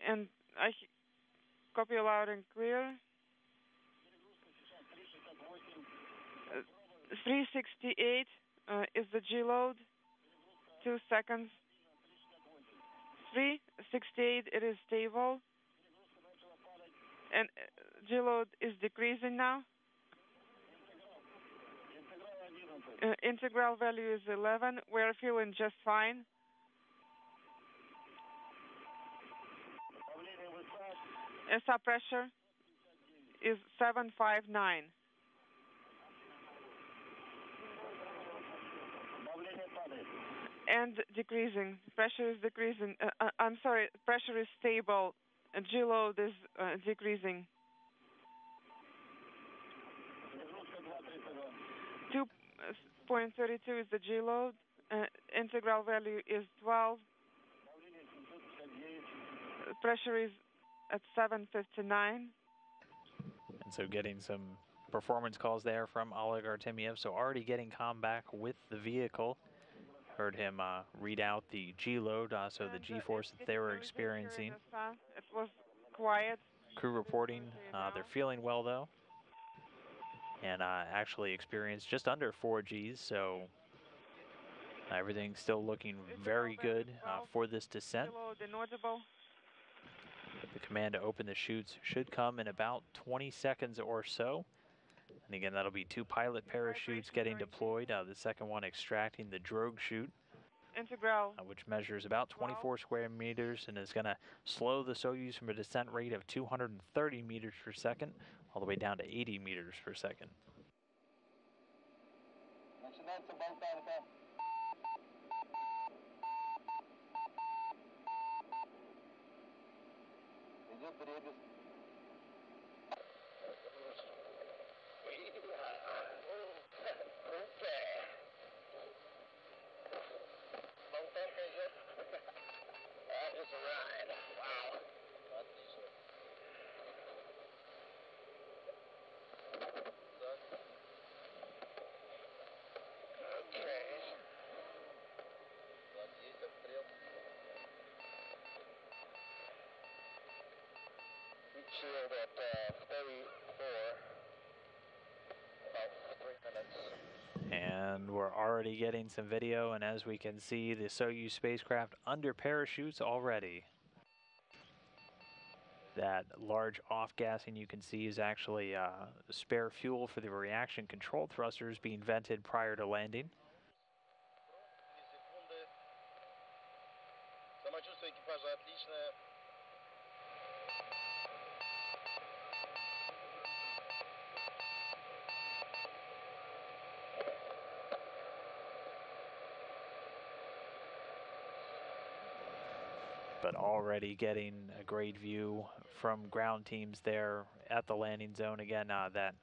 and I copy loud and clear. 368 is the G load. 2 seconds. 368, it is stable. And G load is decreasing now. Integral value is 11. We're feeling just fine. SR pressure is 759. And decreasing. Pressure is decreasing. I'm sorry, pressure is stable. G load is decreasing. 2.32 is the G load. Integral value is 12. Pressure is at 759. And so getting some performance calls there from Oleg Artemyev. So already getting calm back with the vehicle. Heard him read out the G load, so the G force that they were experiencing. It was quiet. Crew reporting they're feeling well though, and actually experienced just under 4 Gs. So everything's still looking very good for this descent. The command to open the chutes should come in about 20 seconds or so. And again, that'll be 2 pilot parachutes getting deployed. The second one extracting the drogue chute, which measures about 24 square meters and is going to slow the Soyuz from a descent rate of 230 meters per second all the way down to 80 meters per second. And we're already getting some video, and as we can see, the Soyuz spacecraft under parachutes already. That large off-gassing you can see is actually spare fuel for the reaction control thrusters being vented prior to landing. But already getting a great view from ground teams there at the landing zone. Again, that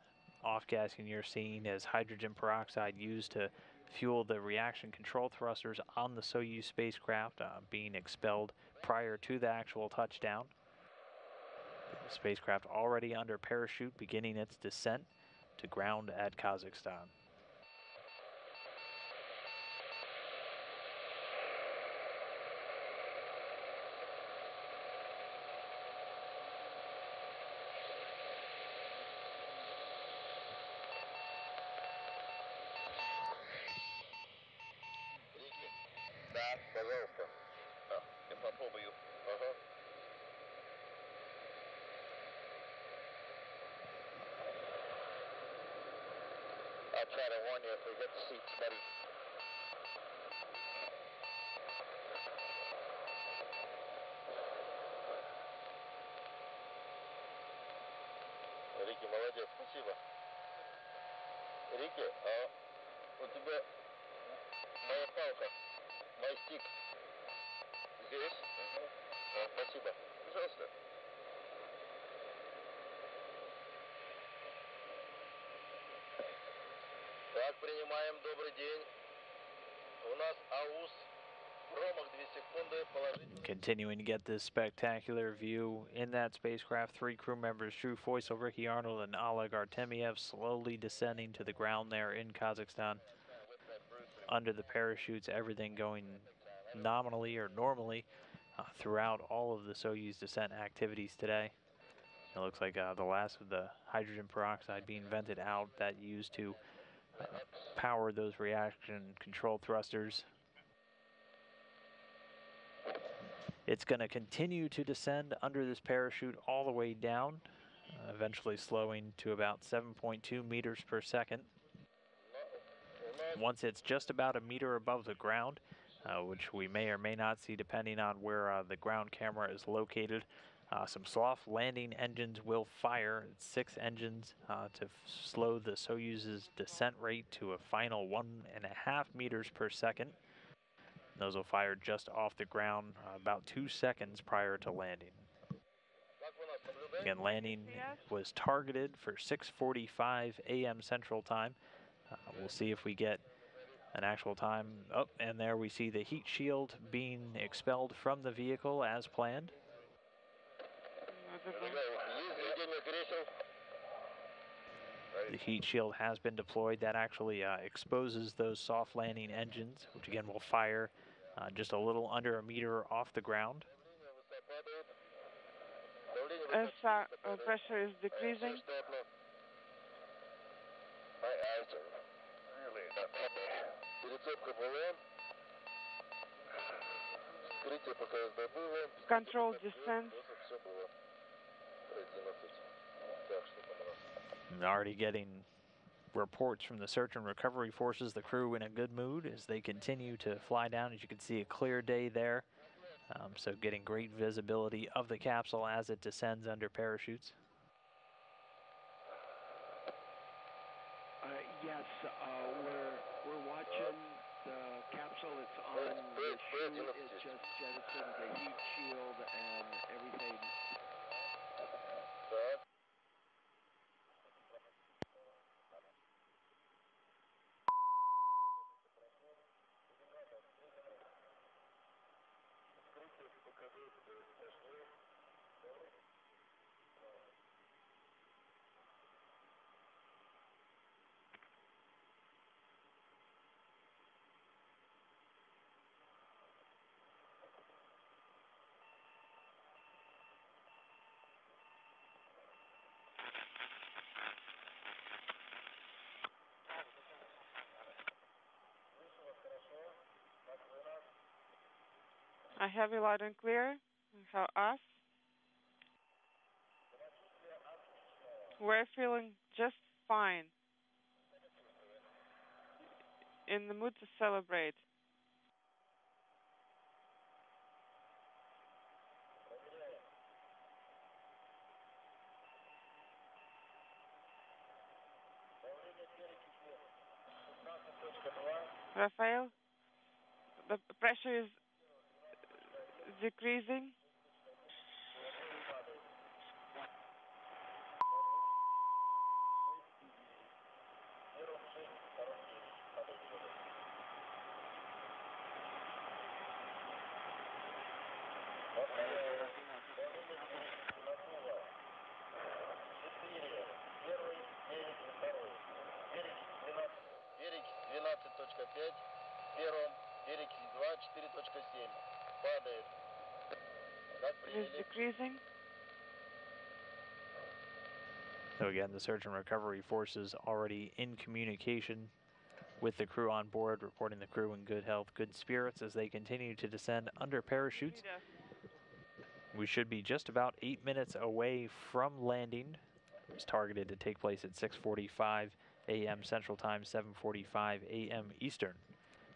off-gassing you're seeing is hydrogen peroxide used to fuel the reaction control thrusters on the Soyuz spacecraft being expelled prior to the actual touchdown. The spacecraft already under parachute beginning its descent to ground at Kazakhstan. I'll try to warn you if we get the seats, buddy. Рики, молодец, спасибо. Рики, а у тебя моя палка, мой стик здесь? Спасибо. Пожалуйста. Так, принимаем, добрый день. У нас АУС, промах 2 секунды, положительный. Continuing to get this spectacular view in that spacecraft, 3 crew members, Drew Foysel, Ricky Arnold, and Oleg Artemyev, slowly descending to the ground there in Kazakhstan. Under the parachutes, everything going nominally or normally throughout all of the Soyuz descent activities today. It looks like the last of the hydrogen peroxide being vented out that used to power those reaction control thrusters. It's going to continue to descend under this parachute all the way down, eventually slowing to about 7.2 meters per second. Once it's just about a meter above the ground, which we may or may not see depending on where the ground camera is located, some soft landing engines will fire. It's 6 engines to slow the Soyuz's descent rate to a final 1.5 meters per second. Those will fire just off the ground about 2 seconds prior to landing. Again, landing was targeted for 6:45 a.m. Central Time. We'll see if we get an actual time. Oh, and there we see the heat shield being expelled from the vehicle as planned. The heat shield has been deployed. That actually exposes those soft landing engines, which again will fire just a little under a meter off the ground. As pressure is decreasing. Control descent. I'm already getting reports from the search and recovery forces, the crew in a good mood as they continue to fly down. As you can see, a clear day there. So getting great visibility of the capsule as it descends under parachutes. Yes, we're watching the capsule. It's on the chute. It just jettisoned the heat shield and everything. I have you loud and clear. How us? We're feeling just fine. In the mood to celebrate. Rafael, the pressure is decreasing. It is decreasing. So again, the search and recovery forces already in communication with the crew on board, reporting the crew in good health, good spirits as they continue to descend under parachutes. We should be just about 8 minutes away from landing. It was targeted to take place at 6:45 a.m. Central Time, 7:45 a.m. Eastern.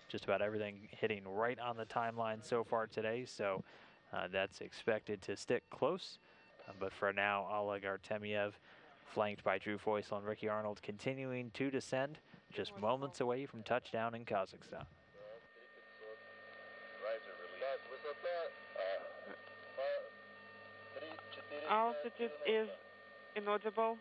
Just about everything hitting right on the timeline so far today, so that's expected to stick close. But for now, Oleg Artemyev, flanked by Drew Feusel and Ricky Arnold, continuing to descend, just moments away from touchdown in Kazakhstan. Altitude is inaudible.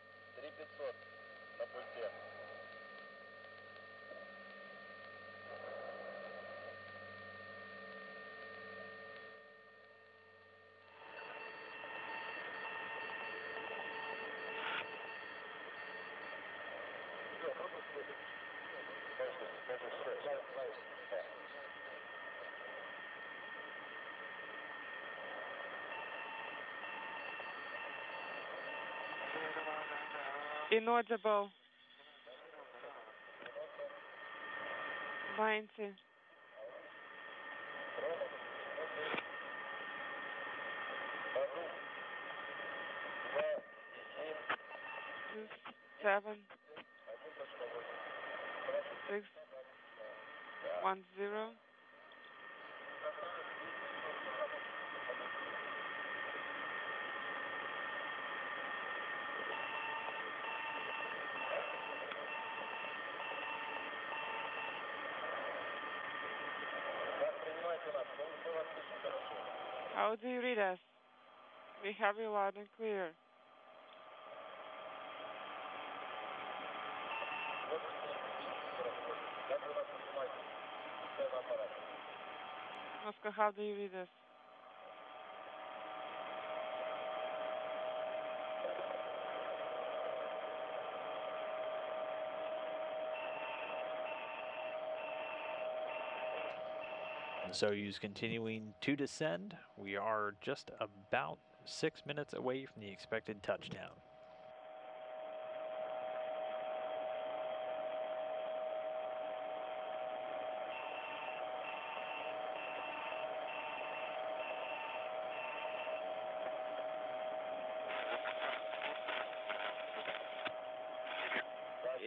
Inaudible. 90. Two, 7, 6, 1, 0. How do you read us? We have you loud and clear. Moscow, how do you read us? The Soyuz continuing to descend. We are just about 6 minutes away from the expected touchdown.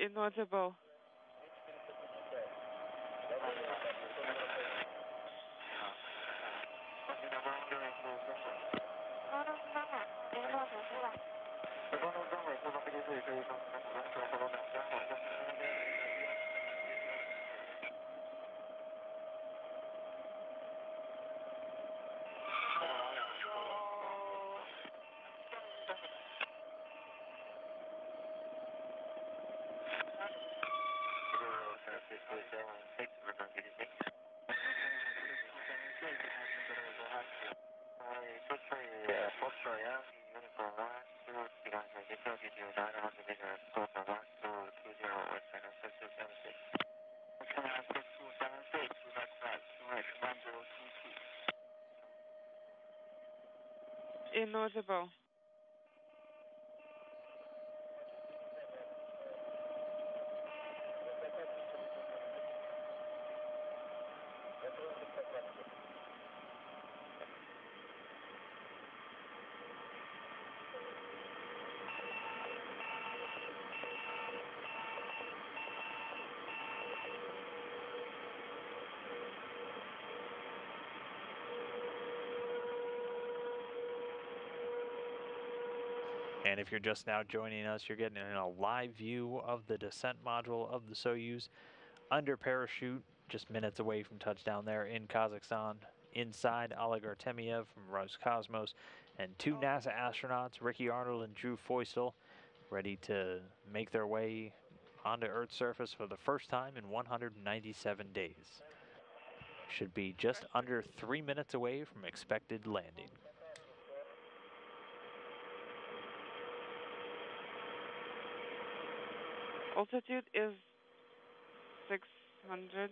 Inaudible. Inaudible. And if you're just now joining us, you're getting a live view of the descent module of the Soyuz under parachute, just minutes away from touchdown there in Kazakhstan. Inside, Oleg Artemiev from Roscosmos and two NASA astronauts, Ricky Arnold and Drew Feustel, ready to make their way onto Earth's surface for the first time in 197 days. Should be just under 3 minutes away from expected landing. Altitude is 600.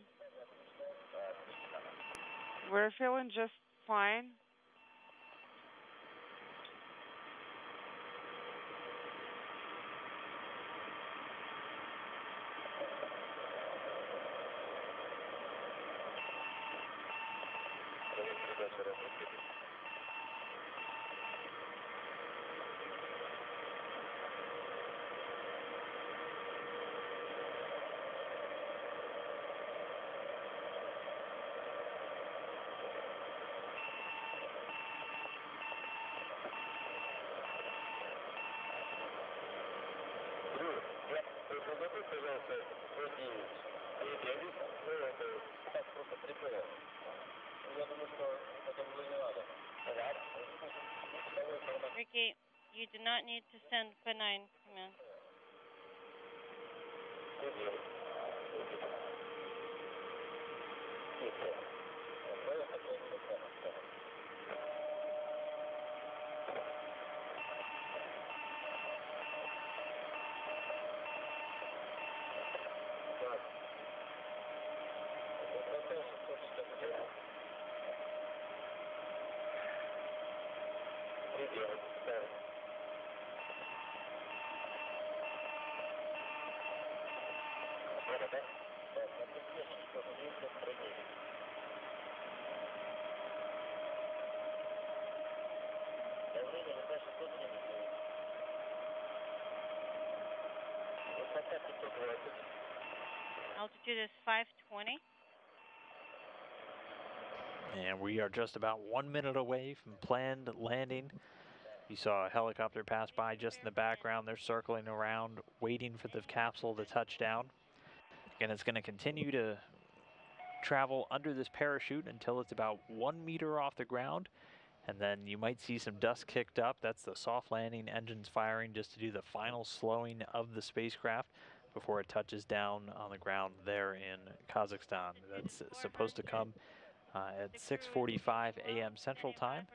We're feeling just fine. Ricky, you do not need to send P9 command. Altitude is 520. And we are just about 1 minute away from planned landing. You saw a helicopter pass by just in the background. They're circling around, waiting for the capsule to touch down. Again, it's going to continue to travel under this parachute until it's about 1 meter off the ground. And then you might see some dust kicked up. That's the soft landing engines firing just to do the final slowing of the spacecraft before it touches down on the ground there in Kazakhstan. That's supposed to come at 6:45 a.m. Central Time.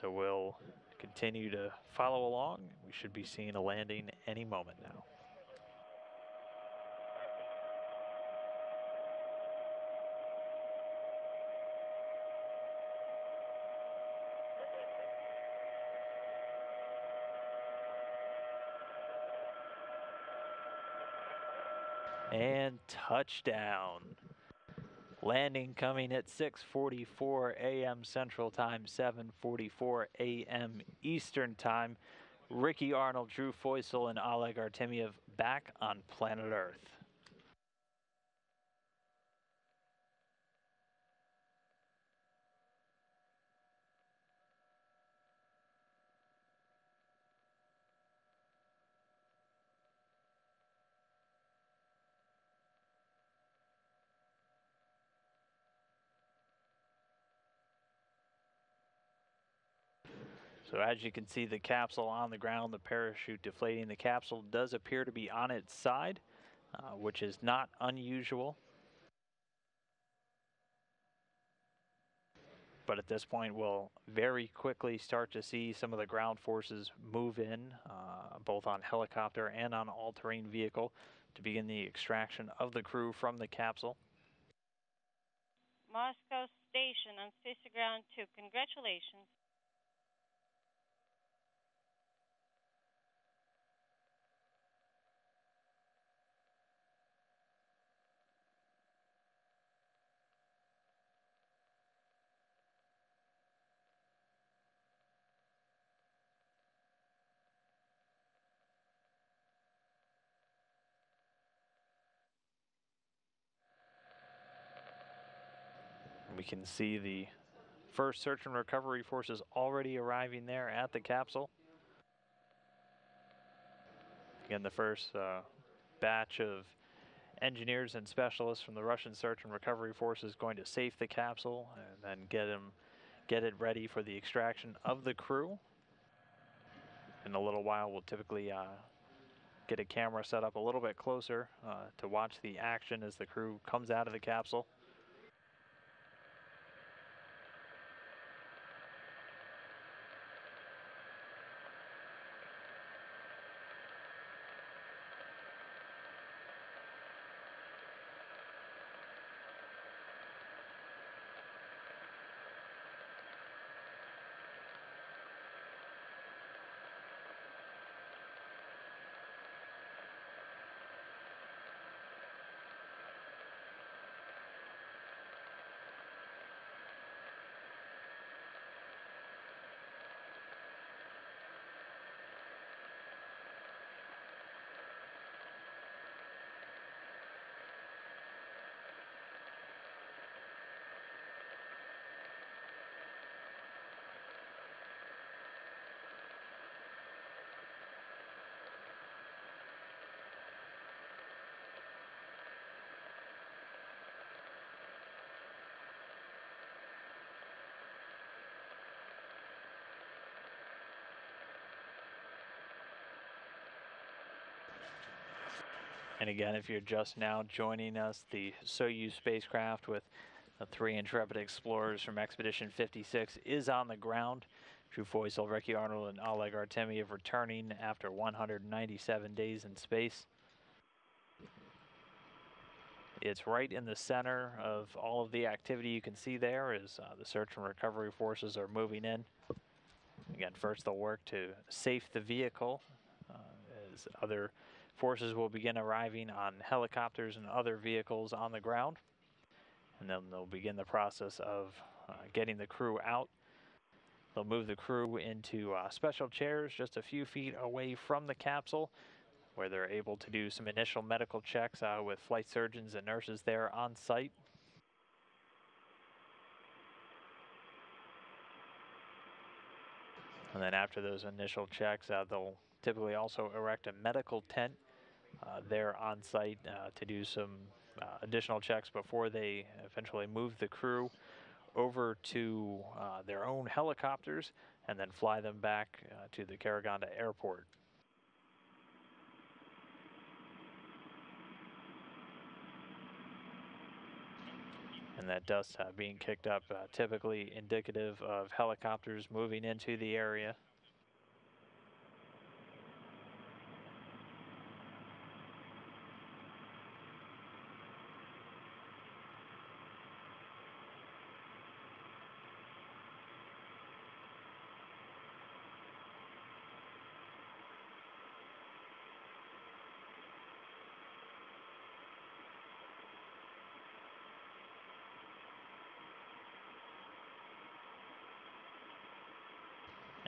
So we'll continue to follow along. We should be seeing a landing any moment now. And touchdown. Landing coming at 6:44 a.m. Central Time, 7:44 a.m. Eastern Time. Ricky Arnold, Drew Feusel, and Oleg Artemyev back on planet Earth. So as you can see the capsule on the ground, the parachute deflating. The capsule does appear to be on its side, which is not unusual. But at this point, we'll very quickly start to see some of the ground forces move in, both on helicopter and on all-terrain vehicle, to begin the extraction of the crew from the capsule. Moscow Station on Space Ground 2. Congratulations. We can see the first search and recovery forces already arriving there at the capsule. Again, the first batch of engineers and specialists from the Russian search and recovery forces going to safe the capsule and then get it ready for the extraction of the crew. In a little while, we'll typically get a camera set up a little bit closer to watch the action as the crew comes out of the capsule. And again, if you're just now joining us, the Soyuz spacecraft with the 3 Intrepid explorers from Expedition 56 is on the ground. Drew Feusel, Ricky Arnold, and Oleg Artemyev returning after 197 days in space. It's right in the center of all of the activity you can see there as the search and recovery forces are moving in. Again, first they'll work to safe the vehicle as other forces will begin arriving on helicopters and other vehicles on the ground. and then they'll begin the process of getting the crew out. They'll move the crew into special chairs just a few feet away from the capsule, where they're able to do some initial medical checks with flight surgeons and nurses there on site. And then after those initial checks, they'll typically also erect a medical tent there on site to do some additional checks before they eventually move the crew over to their own helicopters and then fly them back to the Karaganda airport. And that dust being kicked up, typically indicative of helicopters moving into the area.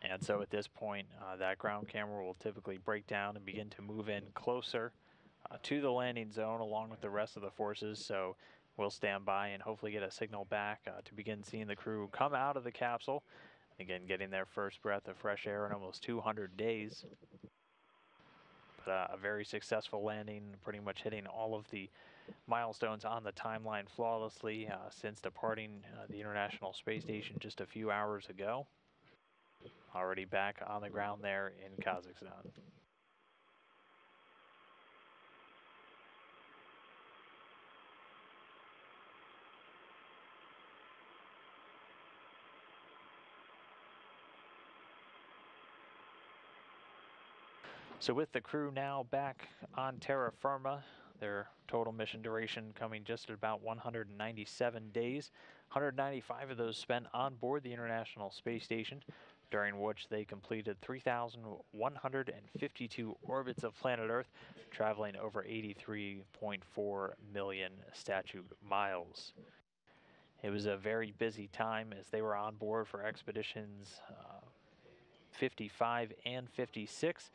And so at this point, that ground camera will typically break down and begin to move in closer to the landing zone along with the rest of the forces. So we'll stand by and hopefully get a signal back to begin seeing the crew come out of the capsule. Again, getting their first breath of fresh air in almost 200 days. But a very successful landing, pretty much hitting all of the milestones on the timeline flawlessly since departing the International Space Station just a few hours ago. Already back on the ground there in Kazakhstan. So with the crew now back on terra firma, their total mission duration coming just at about 197 days. 195 of those spent on board the International Space Station, during which they completed 3,152 orbits of planet Earth, traveling over 83.4 million statute miles. It was a very busy time as they were on board for expeditions 55 and 56.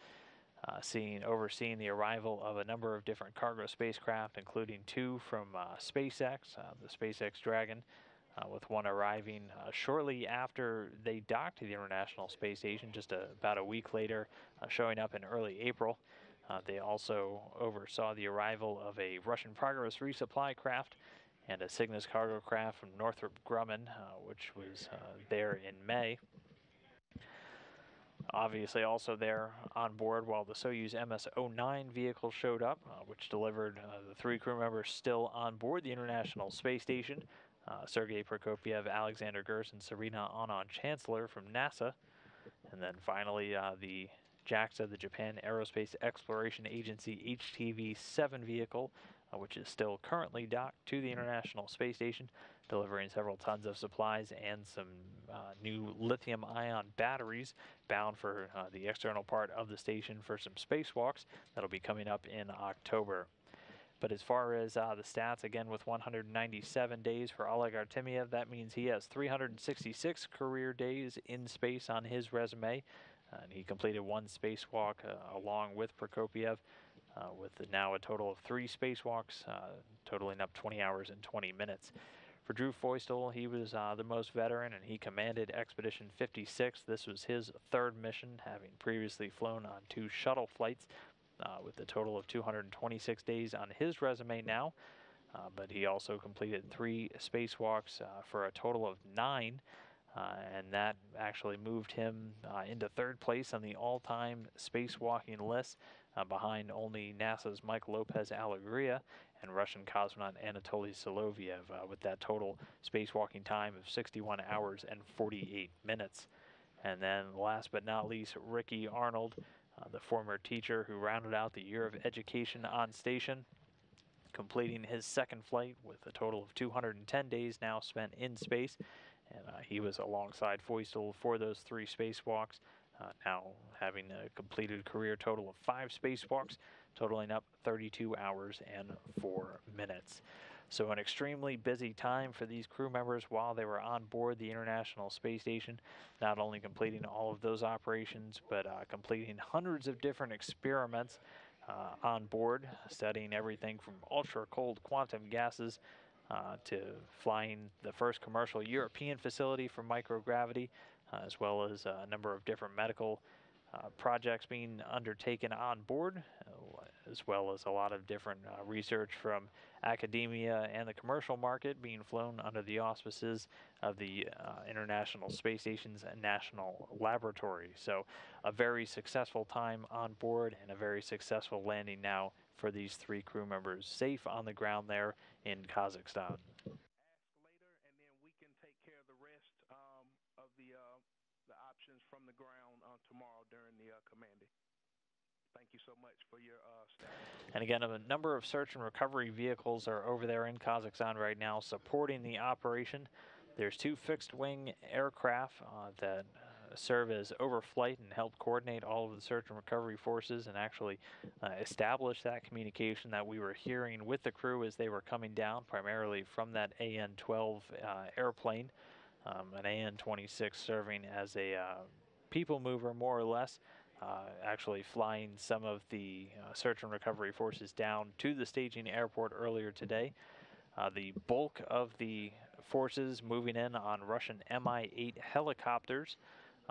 Overseeing the arrival of a number of different cargo spacecraft, including two from SpaceX, the SpaceX Dragon, with one arriving shortly after they docked to the International Space Station, just about a week later, showing up in early April. They also oversaw the arrival of a Russian Progress resupply craft and a Cygnus cargo craft from Northrop Grumman, which was there in May. Obviously also there on board while the Soyuz MS-09 vehicle showed up, which delivered the three crew members still on board the International Space Station, Sergei Prokopyev, Alexander Gerst, and Serena Anand-Chancellor from NASA. And then finally the JAXA, the Japan Aerospace Exploration Agency HTV-7 vehicle, which is still currently docked to the International Space Station, delivering several tons of supplies and some new lithium-ion batteries bound for the external part of the station for some spacewalks that'll be coming up in October. But as far as the stats, again, with 197 days for Oleg Artemyev, that means he has 366 career days in space on his resume. And he completed one spacewalk along with Prokopyev, with now a total of 3 spacewalks, totaling up 20 hours and 20 minutes. For Drew Feustel, he was the most veteran, and he commanded Expedition 56. This was his third mission, having previously flown on 2 shuttle flights, with a total of 226 days on his resume now. But he also completed 3 spacewalks for a total of 9. And that actually moved him into 3rd place on the all-time spacewalking list, behind only NASA's Mike Lopez Alegria and Russian cosmonaut Anatoly Soloviev, with that total spacewalking time of 61 hours and 48 minutes. And then last but not least, Ricky Arnold, the former teacher who rounded out the year of education on station, completing his 2nd flight with a total of 210 days now spent in space. And he was alongside Feustel for those 3 spacewalks, now having a completed career total of 5 spacewalks, totaling up 32 hours and 4 minutes. So an extremely busy time for these crew members while they were on board the International Space Station, not only completing all of those operations, but completing hundreds of different experiments on board, studying everything from ultra-cold quantum gases to flying the first commercial European facility for microgravity, as well as a number of different medical projects being undertaken on board, as well as a lot of different research from academia and the commercial market being flown under the auspices of the International Space Station's National Laboratory. So a very successful time on board and a very successful landing now for these 3 crew members, safe on the ground there in Kazakhstan. Later, and then we can take care of the rest of the options from the ground tomorrow during the commanding. Thank you so much for your staff. And again, a number of search and recovery vehicles are over there in Kazakhstan right now supporting the operation. There's 2 fixed-wing aircraft that serve as overflight and help coordinate all of the search and recovery forces and actually establish that communication that we were hearing with the crew as they were coming down, primarily from that AN-12 airplane, an AN-26 serving as a people mover, more or less, actually flying some of the search and recovery forces down to the staging airport earlier today. The bulk of the forces moving in on Russian Mi-8 helicopters,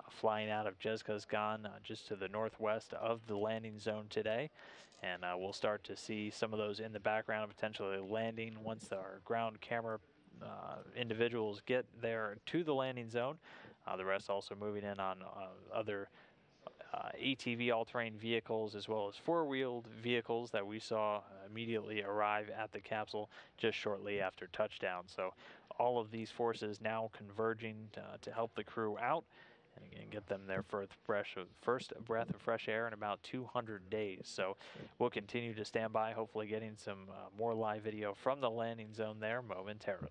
flying out of Zhezkazgan, just to the northwest of the landing zone today. And we'll start to see some of those in the background, potentially landing once our ground camera individuals get there to the landing zone. The rest also moving in on other ATV all-terrain vehicles, as well as four-wheeled vehicles that we saw immediately arrive at the capsule just shortly after touchdown. So all of these forces now converging to help the crew out and again get them their first breath of fresh air in about 200 days. So we'll continue to stand by, hopefully getting some more live video from the landing zone there momentarily.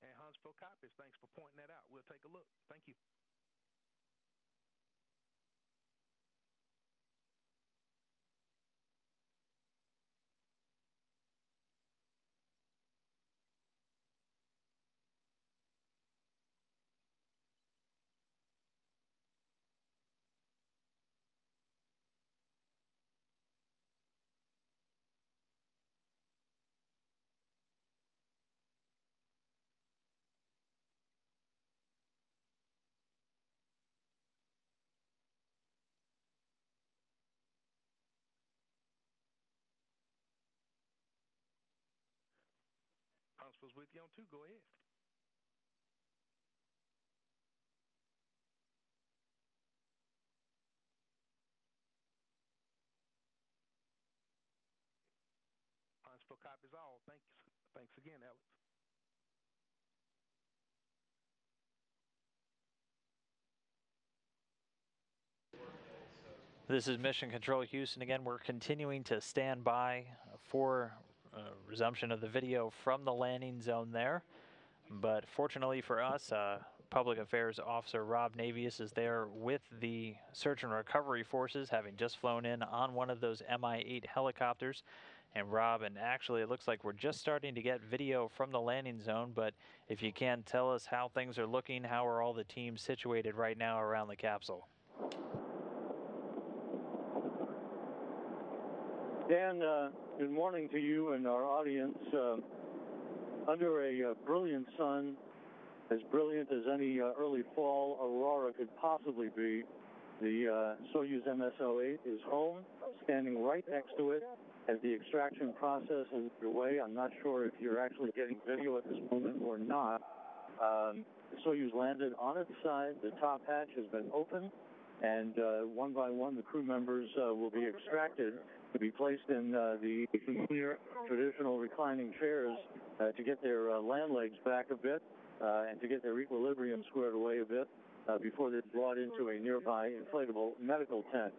And Huntsville copies. Thanks for pointing that out. We'll take a look. Thank you. Huntsville's with you on 2. Go ahead. Huntsville copies all. Thanks. Thanks again, Alex. This is Mission Control Houston. Again, we're continuing to stand by for resumption of the video from the landing zone there. But fortunately for us, Public Affairs Officer Rob Navius is there with the search and recovery forces, having just flown in on one of those Mi-8 helicopters. And Rob, and actually it looks like we're just starting to get video from the landing zone, but if you can tell us how things are looking, how are all the teams situated right now around the capsule? Dan, good morning to you and our audience. Under a brilliant sun, as brilliant as any early fall aurora could possibly be, the Soyuz MS-08 is home, standing right next to it as the extraction process is underway. I'm not sure if you're actually getting video at this moment or not. The Soyuz landed on its side, the top hatch has been opened, and one by one the crew members will be extracted to be placed in the familiar traditional reclining chairs to get their land legs back a bit and to get their equilibrium squared away a bit before they're brought into a nearby inflatable medical tent.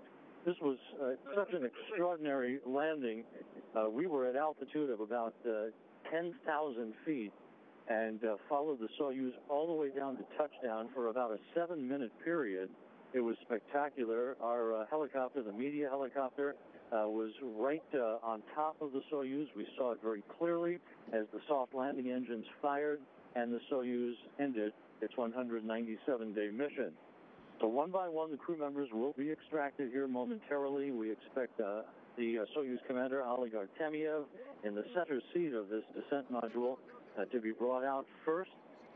This was such an extraordinary landing. We were at altitude of about 10,000 feet and followed the Soyuz all the way down to touchdown for about a 7-minute period. It was spectacular. Our helicopter, the media helicopter, was right on top of the Soyuz. We saw it very clearly as the soft landing engines fired and the Soyuz ended its 197-day mission. So one by one, the crew members will be extracted here momentarily. We expect the Soyuz commander, Oleg Artemyev, in the center seat of this descent module to be brought out first,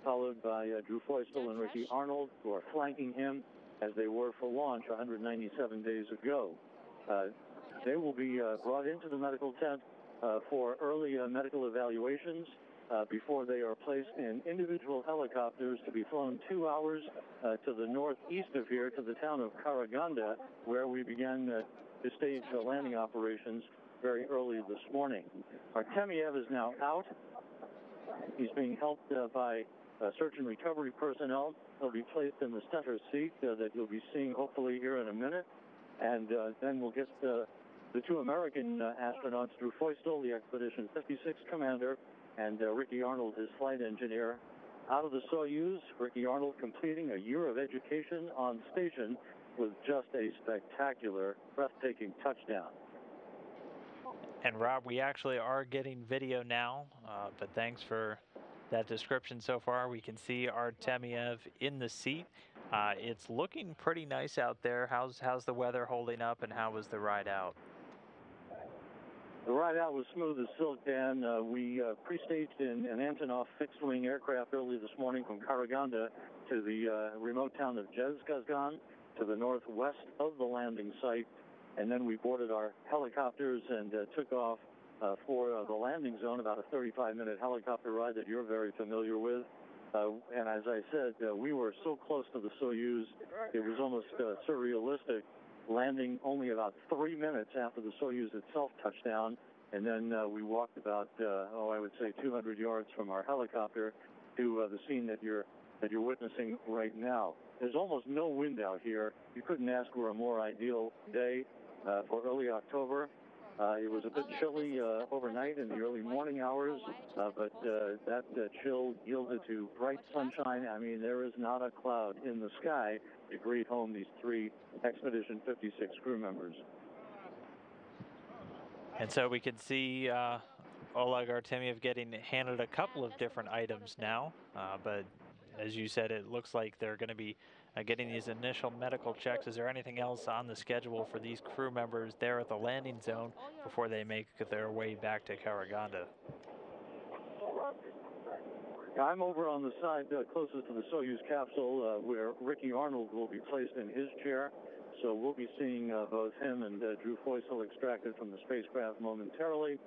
followed by Drew Feustel and Ricky Arnold, who are flanking him as they were for launch 197 days ago. They will be brought into the medical tent for early medical evaluations before they are placed in individual helicopters to be flown 2 hours to the northeast of here to the town of Karaganda, where we began to stage landing operations very early this morning. Artemyev is now out. He's being helped by search and recovery personnel. He'll be placed in the center seat that you'll be seeing hopefully here in a minute. And then we'll get the two American astronauts, Drew Feustel, the Expedition 56 commander, and Ricky Arnold, his flight engineer, out of the Soyuz. Ricky Arnold completing a year of education on station with just a spectacular, breathtaking touchdown. And Rob, we actually are getting video now, but thanks for that description so far. We can see Artemyev in the seat. It's looking pretty nice out there. How's the weather holding up, and how was the ride out? The ride out was smooth as silk, Dan. We pre-staged an Antonov fixed-wing aircraft early this morning from Karaganda to the remote town of Jezkazgan to the northwest of the landing site. And then we boarded our helicopters and took off for the landing zone, about a 35-minute helicopter ride that you're very familiar with. And as I said, we were so close to the Soyuz, it was almost surrealistic, landing only about 3 minutes after the Soyuz itself touched down. And then we walked about, I would say 200 yards from our helicopter to the scene that you're witnessing right now. There's almost no wind out here. You couldn't ask for a more ideal day for early October. It was a bit chilly overnight in the early morning hours, but that chill yielded to bright sunshine. I mean, there is not a cloud in the sky to greet home these three Expedition 56 crew members. And so we can see Oleg Artemyev getting handed a couple of different items now, but as you said, it looks like they're going to be getting these initial medical checks. Is there anything else on the schedule for these crew members there at the landing zone before they make their way back to Karaganda? I'm over on the side closest to the Soyuz capsule where Ricky Arnold will be placed in his chair. So we'll be seeing both him and Drew Feustel extracted from the spacecraft momentarily.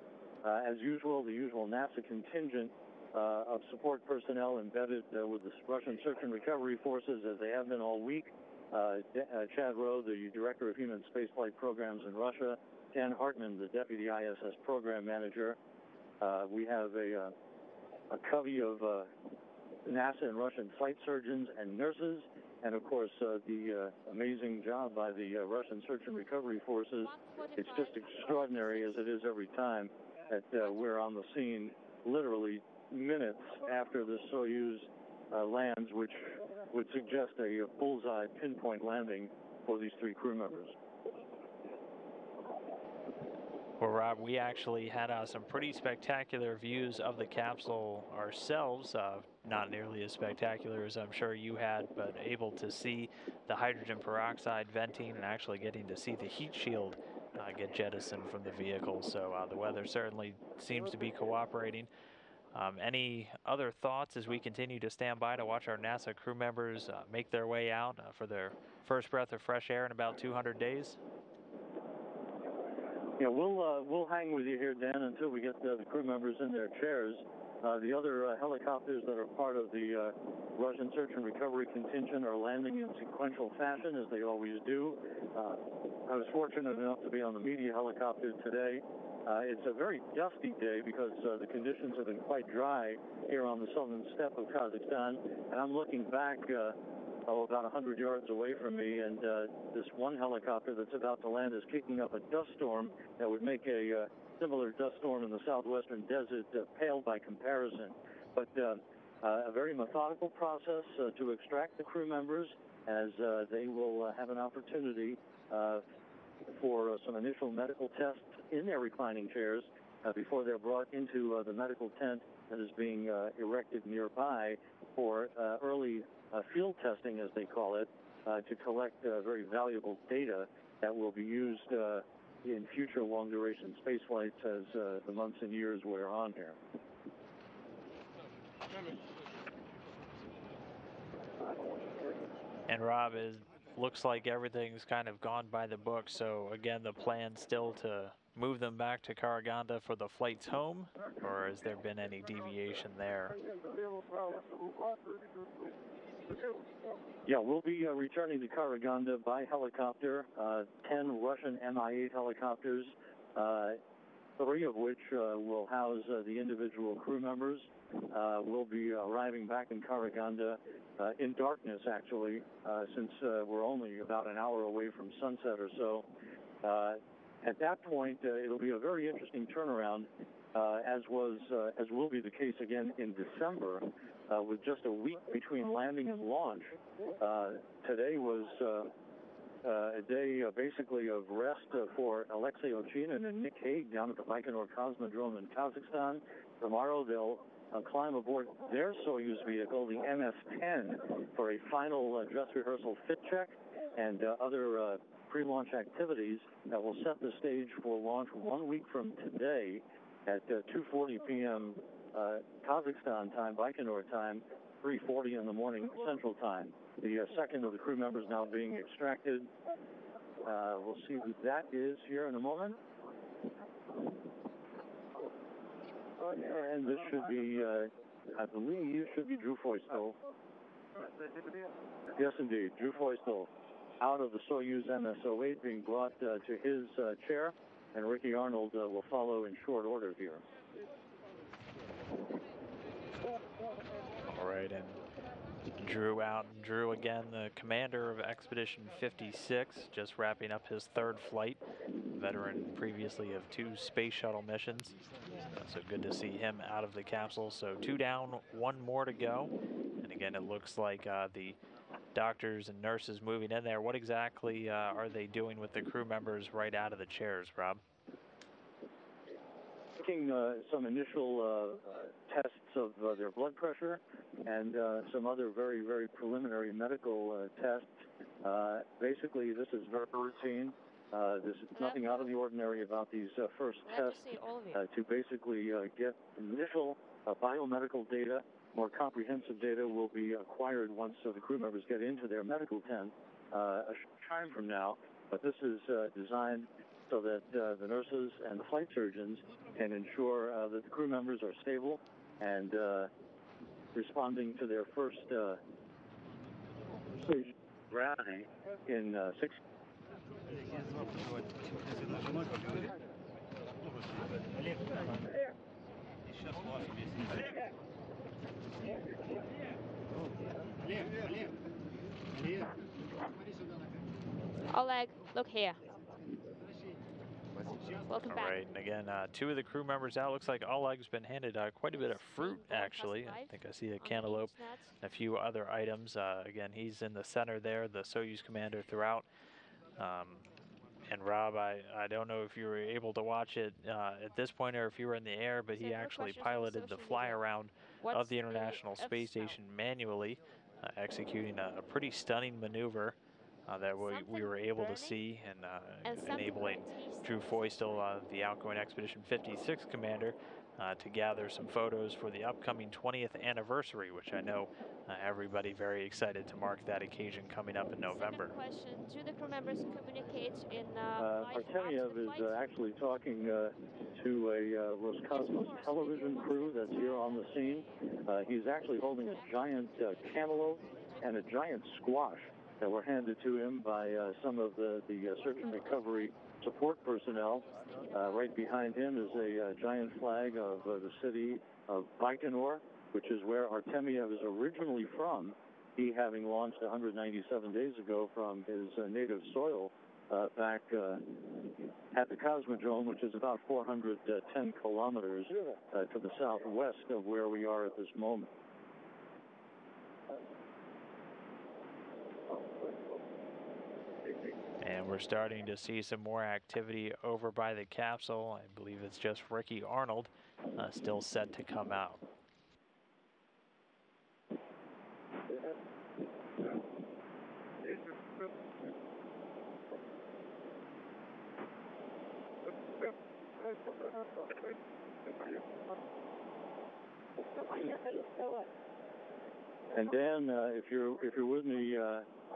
As usual, the usual NASA contingent of support personnel embedded with the Russian search and recovery forces, as they have been all week. Chad Rowe, the director of human spaceflight programs in Russia. Dan Hartman, the deputy ISS program manager. We have a covey of NASA and Russian flight surgeons and nurses. And, of course, the amazing job by the Russian search and recovery forces. It's just extraordinary, as it is every time, that we're on the scene literally minutes after the Soyuz lands, which would suggest a bullseye pinpoint landing for these three crew members. Well, Rob, we actually had some pretty spectacular views of the capsule ourselves. Not nearly as spectacular as I'm sure you had, but able to see the hydrogen peroxide venting and actually getting to see the heat shield get jettisoned from the vehicle. So the weather certainly seems to be cooperating. Any other thoughts as we continue to stand by to watch our NASA crew members make their way out for their first breath of fresh air in about 200 days? Yeah, we'll hang with you here, Dan, until we get the crew members in their chairs. The other helicopters that are part of the Russian search and recovery contingent are landing in sequential fashion, as they always do. I was fortunate enough to be on the media helicopter today. It's a very dusty day because the conditions have been quite dry here on the southern steppe of Kazakhstan. And I'm looking back about 100 yards away from me, and this one helicopter that's about to land is kicking up a dust storm that would make a similar dust storm in the southwestern desert pale by comparison. But a very methodical process to extract the crew members, as they will have an opportunity for some initial medical tests in their reclining chairs before they're brought into the medical tent that is being erected nearby for early field testing, as they call it, to collect very valuable data that will be used in future long-duration space flights as the months and years wear on here. And Rob, looks like everything's kind of gone by the book. So again, the plan still to move them back to Karaganda for the flights home, or has there been any deviation there? Yeah, we'll be returning to Karaganda by helicopter, 10 Russian Mi-8 helicopters, 3 of which will house the individual crew members. We'll be arriving back in Karaganda in darkness, actually, since we're only about an hour away from sunset or so. At that point, it'll be a very interesting turnaround, as will be the case again in December, with just a week between landing and launch. Today was a day basically of rest for Alexei Ovchinin and Nick Hague down at the Baikonur Cosmodrome in Kazakhstan. Tomorrow they'll climb aboard their Soyuz vehicle, the MS-10, for a final dress rehearsal fit check and other pre-launch activities that will set the stage for launch 1 week from today at 2:40 p.m. Kazakhstan time, Baikonur time, 3:40 in the morning Central Time. The second of the crew members now being extracted. We'll see who that is here in a moment. And this should be, I believe, should be Drew Feustel. Yes, indeed, Drew Feustel, out of the Soyuz MS-08, being brought to his chair, and Ricky Arnold will follow in short order here. All right, and Drew out. Drew, again, the commander of Expedition 56, just wrapping up his 3rd flight, veteran previously of 2 space shuttle missions. So good to see him out of the capsule. So 2 down, 1 more to go. And again, it looks like the doctors and nurses moving in there. What exactly are they doing with the crew members right out of the chairs, Rob? Taking some initial tests of their blood pressure and some other very, very preliminary medical tests. Basically, this is very routine. There's nothing out of the ordinary about these first tests to basically get initial biomedical data. More comprehensive data will be acquired once the crew members get into their medical tent a short time from now. But this is designed so that the nurses and the flight surgeons can ensure that the crew members are stable and responding to their first gravity in 6. Oleg, look here. Welcome back. All right, and again, 2 of the crew members out. Looks like Oleg's been handed quite a bit of fruit, actually. I think I see a cantaloupe and a few other items. Again, he's in the center there, the Soyuz commander throughout. And Rob, I don't know if you were able to watch it at this point or if you were in the air, but he actually piloted the fly-around of the International Space Station manually, executing a pretty stunning maneuver that we were able to see, and enabling Drew Feustel, the outgoing Expedition 56 commander, to gather some photos for the upcoming 20th anniversary, which I know everybody very excited to mark that occasion coming up in November. Second question, do the crew members communicate in Artemiev is actually talking to a Roscosmos television crew that's here on the scene. He's actually holding a giant cantaloupe and a giant squash that were handed to him by some of the search and recovery support personnel. Right behind him is a giant flag of the city of Baikonur, which is where Artemiev is originally from. he having launched 197 days ago from his native soil back at the Cosmodrome, which is about 410 kilometers to the southwest of where we are at this moment. And we're starting to see some more activity over by the capsule. I believe it's just Ricky Arnold still set to come out. And Dan, if you're with me,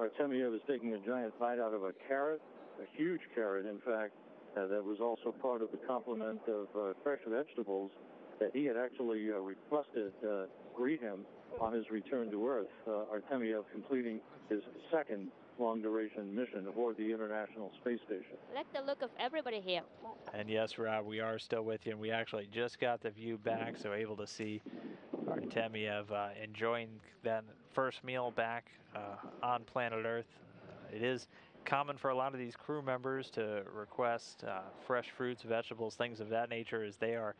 Artemiev is taking a giant bite out of a carrot, a huge carrot, in fact, that was also part of the complement of fresh vegetables that he had actually requested greet him on his return to Earth. Artemiev completing his second long-duration mission aboard the International Space Station. I like the look of everybody here. And yes, Rob, we are still with you, and we actually just got the view back, so able to see Artemiev enjoying that first meal back on planet Earth. It is common for a lot of these crew members to request fresh fruits, vegetables, things of that nature, as they are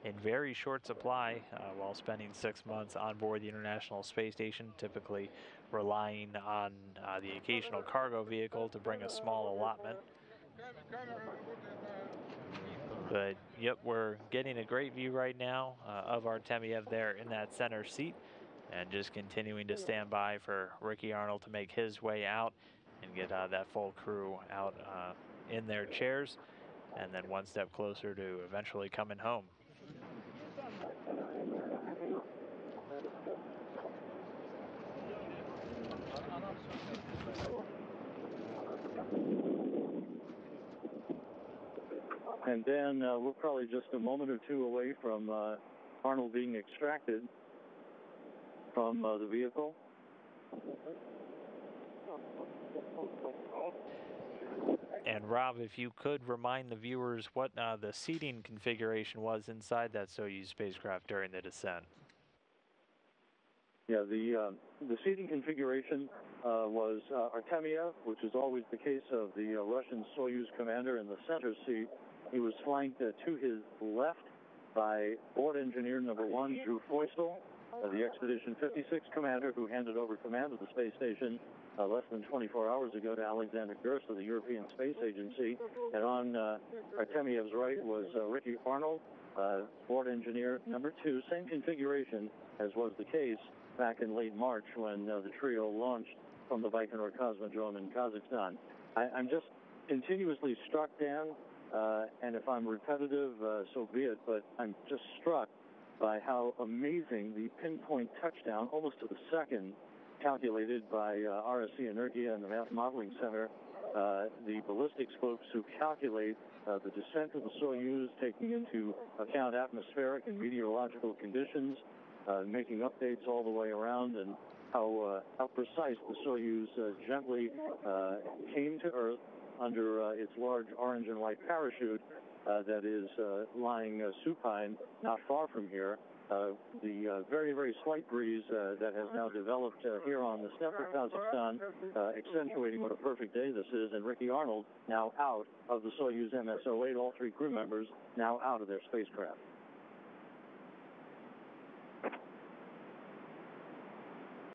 in very short supply while spending 6 months on board the International Space Station, typically relying on the occasional cargo vehicle to bring a small allotment. But, yep, we're getting a great view right now of Artemiev there in that center seat, and just continuing to stand by for Ricky Arnold to make his way out and get that full crew out in their chairs, and then one step closer to eventually coming home. And then we're probably just a moment or two away from Arnold being extracted from the vehicle. And Rob, if you could remind the viewers what the seating configuration was inside that Soyuz spacecraft during the descent. Yeah, the seating configuration was Artemiev, which is always the case of the Russian Soyuz commander, in the center seat. He was flanked to his left by board engineer number 1, Drew Feustel, the Expedition 56 commander, who handed over command of the space station less than 24 hours ago to Alexander Gerst of the European Space Agency. And on Artemiev's right was Ricky Arnold, board engineer number 2, same configuration as was the case back in late March when the trio launched from the Baikonur Cosmodrome in Kazakhstan. I'm just continuously struck, Dan, and if I'm repetitive, so be it, but I'm just struck by how amazing the pinpoint touchdown, almost to the second, calculated by RSC Energia and the Math Modeling Center, the ballistics folks who calculate the descent of the Soyuz, taking into account atmospheric and meteorological conditions, making updates all the way around, and how precise the Soyuz gently came to Earth under its large orange and white parachute that is lying supine not far from here. The very, very slight breeze that has now developed here on the steppe of Kazakhstan, accentuating what a perfect day this is, and Ricky Arnold now out of the Soyuz MS-08, all 3 crew members now out of their spacecraft.